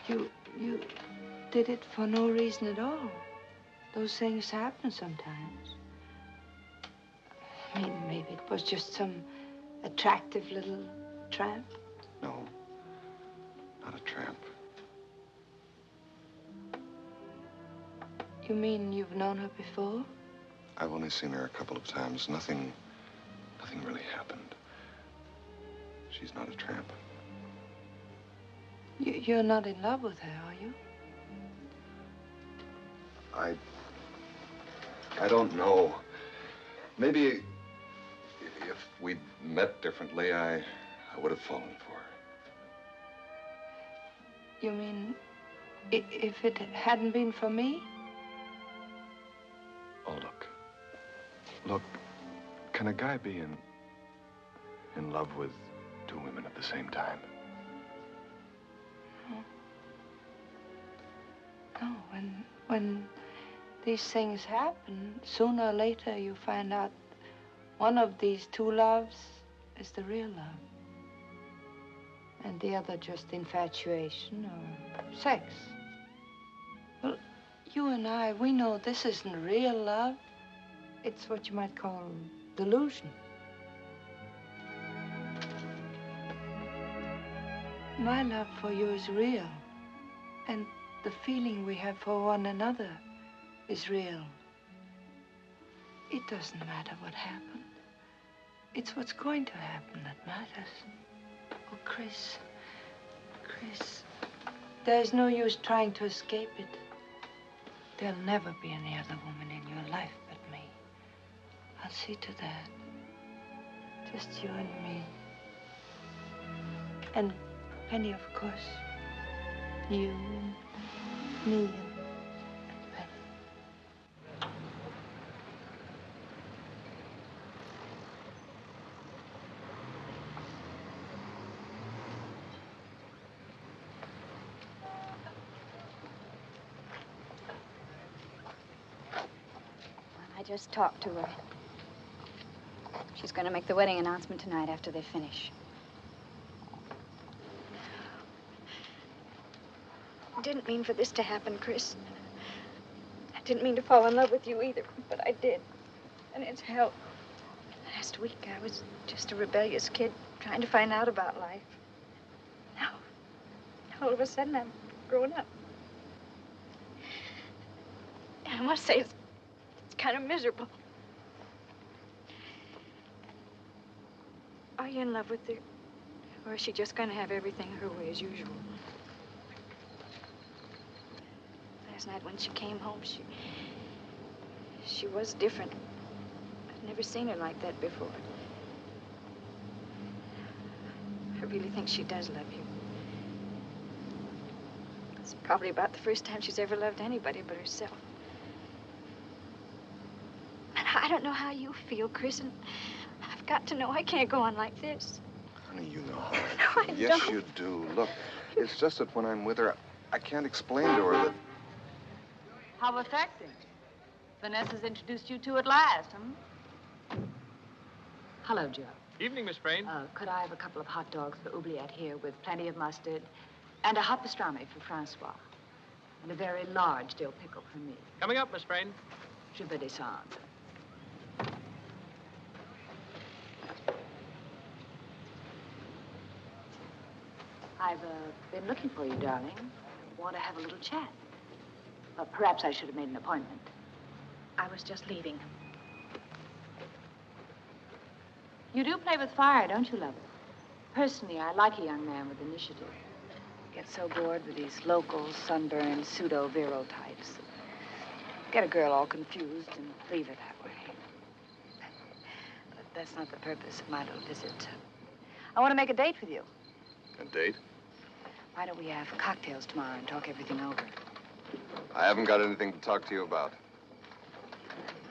you did it for no reason at all. Those things happen sometimes. I mean, maybe it was just some attractive little tramp. No, not a tramp. You mean you've known her before? I've only seen her a couple of times. Nothing really happened. She's not a tramp. You're not in love with her, are you? I don't know. Maybe if we'd met differently, I would have fallen for her. You mean if it hadn't been for me? Oh, look, can a guy be in love with two women at the same time? No, when these things happen, sooner or later you find out one of these two loves is the real love. And the other just infatuation or sex. Well, you and I, we know this isn't real love. It's what you might call delusion. My love for you is real. And the feeling we have for one another is real. It doesn't matter what happened. It's what's going to happen that matters. Oh, Chris, there's no use trying to escape it. There'll never be any other woman in your life but me. I'll see to that. Just you and me. And Penny, of course. You, me, and Penny. I just talked to her. She's going to make the wedding announcement tonight after they finish. I didn't mean for this to happen, Chris. I didn't mean to fall in love with you either, but I did. And it's hell. Last week, I was just a rebellious kid trying to find out about life. Now, all of a sudden, I'm grown up. And I must say, it's kind of miserable. Are you in love with her? Or is she just going to have everything her way as usual? Last night when she came home, she was different. I've never seen her like that before. really think she does love you. It's probably about the first time she's ever loved anybody but herself. And I don't know how you feel, Chris, and I've got to know I can't go on like this. Honey, you know how No, I Yes, don't. you do. Look, it's just that when I'm with her, I can't explain to her that... How affecting. Vanessa's introduced you to at last, huh? Hello, Joe. Evening, Miss Frain. Could I have a couple of hot dogs for oubliette here with plenty of mustard, and a hot pastrami for Francois, and a very large dill pickle for me? Coming up, Miss Frain. Je veux descendre. I've been looking for you, darling. Want to have a little chat. Perhaps I should have made an appointment. I was just leaving. You do play with fire, don't you, Lover? Personally, I like a young man with initiative. Get so bored with these local, sunburned, pseudo-virile types. Get a girl all confused and leave her that way. But that's not the purpose of my little visit. I want to make a date with you. A date? Why don't we have cocktails tomorrow and talk everything over? I haven't got anything to talk to you about.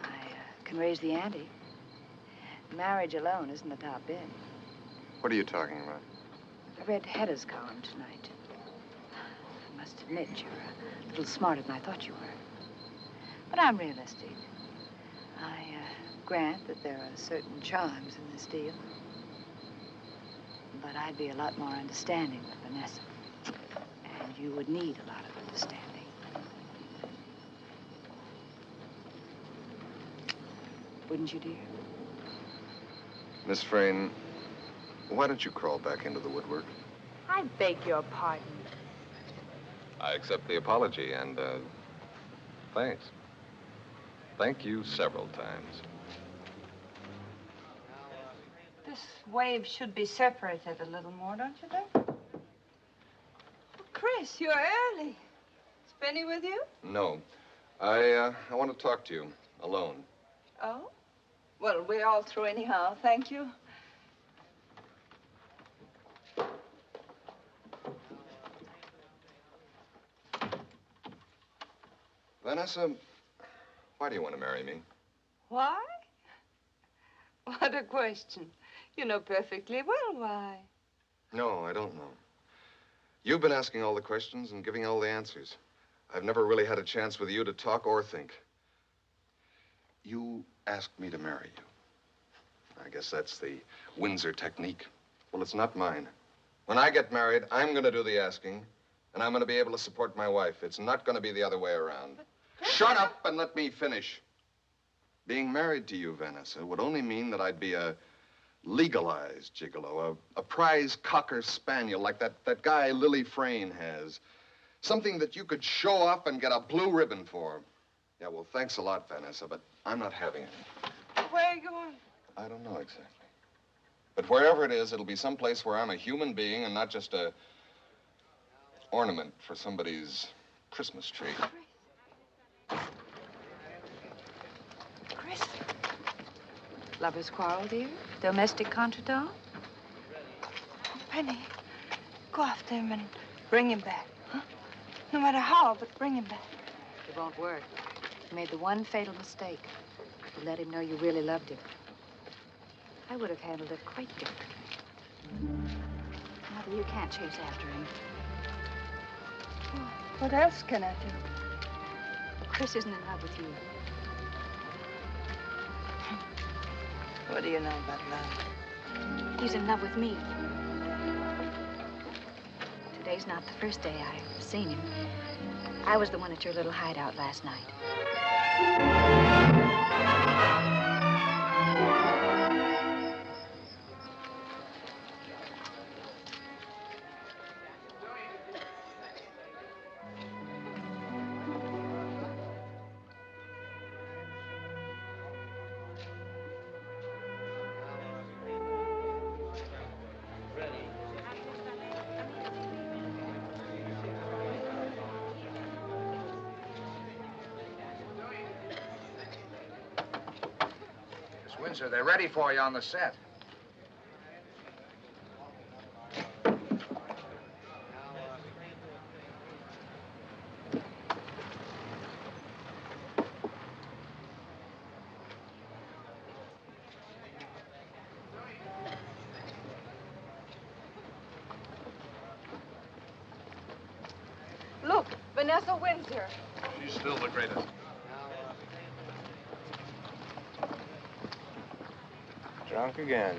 I can raise the ante. Marriage alone isn't the top bid. What are you talking about? I read Hedda's column tonight. I must admit, you're a little smarter than I thought you were. But I'm realistic. I grant that there are certain charms in this deal. But I'd be a lot more understanding with Vanessa. And you would need a lot of understanding. Wouldn't you, dear? Miss Frain, why don't you crawl back into the woodwork? I beg your pardon. I accept the apology, and, thanks. Thank you several times. This wave should be separated a little more, don't you think? Oh, Chris, you're early. Is Benny with you? No. I want to talk to you, alone. Oh? Well, we're all through anyhow, thank you. Vanessa, why do you want to marry me? Why? What a question. You know perfectly well why. No, I don't know. You've been asking all the questions and giving all the answers. I've never really had a chance with you to talk or think. You asked me to marry you. I guess that's the Windsor technique. Well, it's not mine. When I get married, I'm going to do the asking, and I'm going to be able to support my wife. It's not going to be the other way around. Shut up and let me finish. Being married to you, Vanessa, would only mean that I'd be a legalized gigolo, a prize cocker spaniel like that guy Lily Frayne has. Something that you could show off and get a blue ribbon for. Yeah, well, thanks a lot, Vanessa, but I'm not having it. Where are you going? I don't know exactly. But wherever it is, it'll be someplace where I'm a human being and not just a ornament for somebody's Christmas tree. Chris. Lovers quarrel, dear? Domestic contretemps? Penny, go after him and bring him back, huh? No matter how, but bring him back. It won't work. You made the one fatal mistake. You let him know you really loved him. I would have handled it quite differently. Mother, you can't chase after him. What else can I do? Chris isn't in love with you. What do you know about love? He's in love with me. Today's not the first day I've seen him. I was the one at your little hideout last night. Windsor, they're ready for you on the set. Vanessa Windsor. She's still the greatest. Drunk again.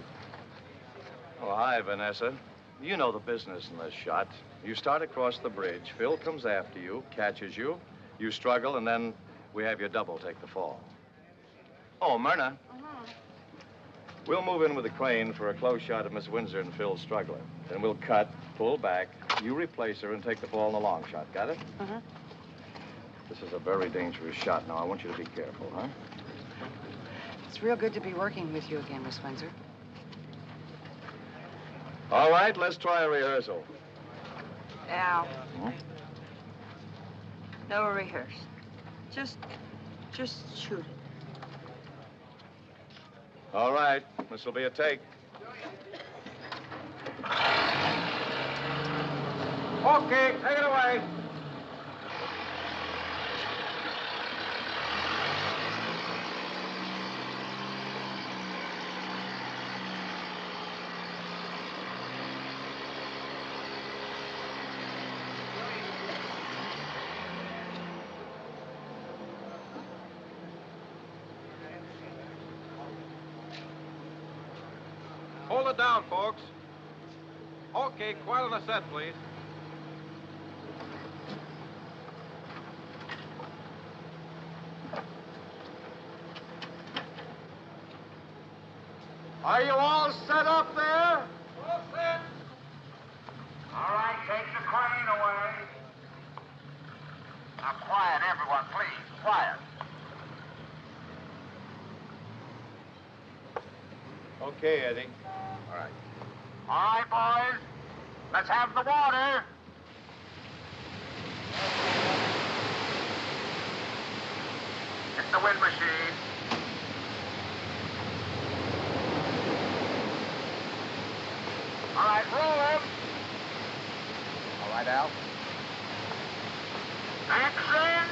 Oh, hi, Vanessa. You know the business in this shot. You start across the bridge. Phil comes after you, catches you. You struggle, and then we have your double take the fall. Oh, Myrna. We'll move in with the crane for a close shot of Miss Windsor and Phil struggling. Then we'll cut, pull back, you replace her, and take the fall in the long shot. Got it? This is a very dangerous shot now. I want you to be careful, huh? It's real good to be working with you again, Miss Windsor. All right, let's try a rehearsal. Al. No rehearse. Just shoot it. All right, this will be a take. Okay, take it away. Hold it down, folks. Okay, quiet on the set, please. Are you all set up there? All set. All right, take the crane away. Now, quiet, everyone, please. Quiet. Okay, Eddie. All right. All right, boys. Let's have the water. Hit the wind machine. All right, roll him. All right, Al. Action!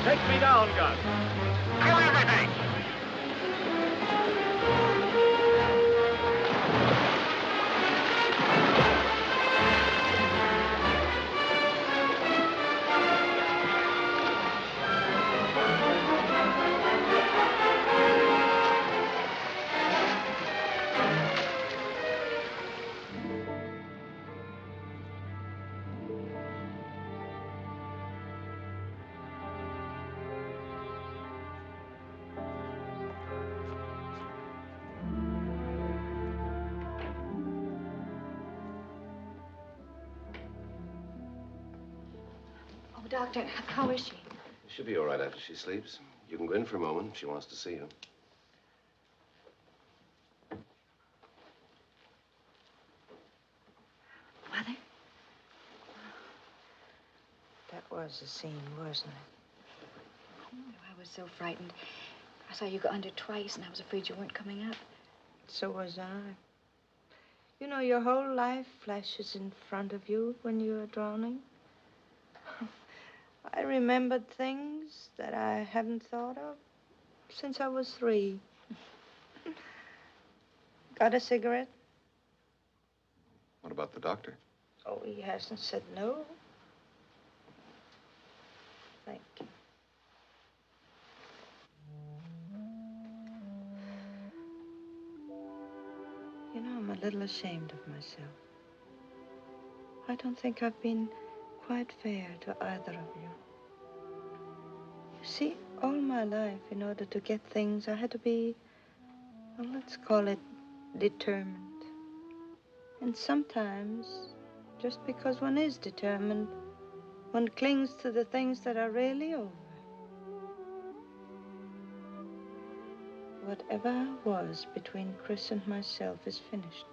Take me down, Gus. Kill everything! Oh, Doctor, how is she? She'll be all right after she sleeps. You can go in for a moment if she wants to see you. Mother? That was a scene, wasn't it? Oh, I was so frightened. I saw you go under twice, and I was afraid you weren't coming up. So was I. You know, your whole life flashes in front of you when you're drowning. I remembered things that I haven't thought of since I was 3. Got a cigarette? What about the doctor? Oh, he hasn't said no. Thank you. You know, I'm a little ashamed of myself. I don't think I've been quite fair to either of you. You see, all my life, in order to get things, I had to be, well, let's call it determined. And sometimes, just because one is determined, one clings to the things that are really over. Whatever was between Chris and myself is finished.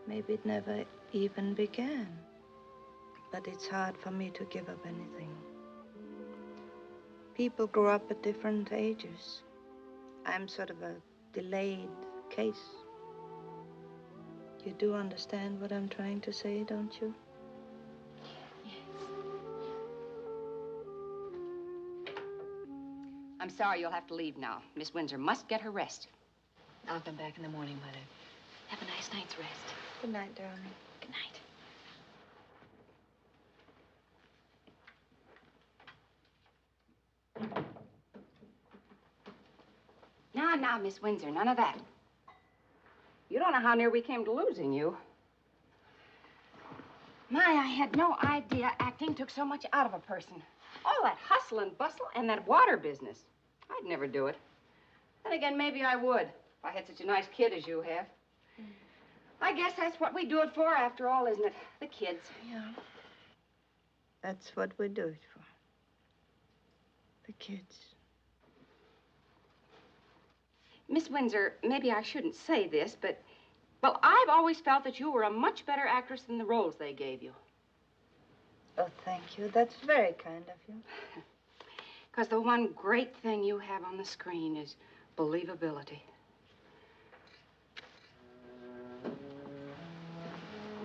Maybe it never even began. But it's hard for me to give up anything. People grow up at different ages. I'm sort of a delayed case. You do understand what I'm trying to say, don't you? I'm sorry you'll have to leave now. Miss Windsor must get her rest. I'll come back in the morning, Mother. Have a nice night's rest. Good night, darling. Good night. Now, Miss Windsor, none of that. You don't know how near we came to losing you. My, I had no idea acting took so much out of a person. All that hustle and bustle and that water business. I'd never do it. Then again, maybe I would, if I had such a nice kid as you have. I guess that's what we do it for, after all, isn't it? The kids. Yeah. That's what we do it for. The kids. Miss Windsor, maybe I shouldn't say this, but, well, I've always felt that you were a much better actress than the roles they gave you. Oh, thank you. That's very kind of you. Because the one great thing you have on the screen is believability.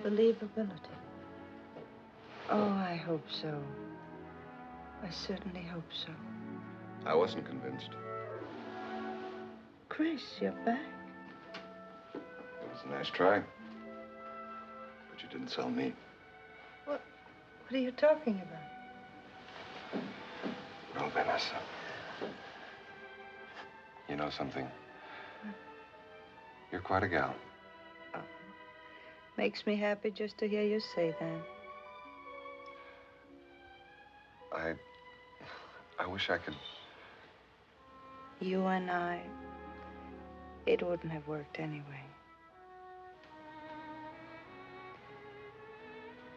Believability. Oh, I hope so. I certainly hope so. I wasn't convinced. Chris, you're back. It was a nice try. But you didn't sell me. What are you talking about? Well, Vanessa. You know something? You're quite a gal. Oh, makes me happy just to hear you say that. I wish I could. You and I, it wouldn't have worked anyway.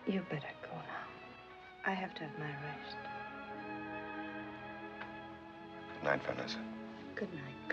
You better go now. I have to have my rest. Good night, Vanessa. Good night,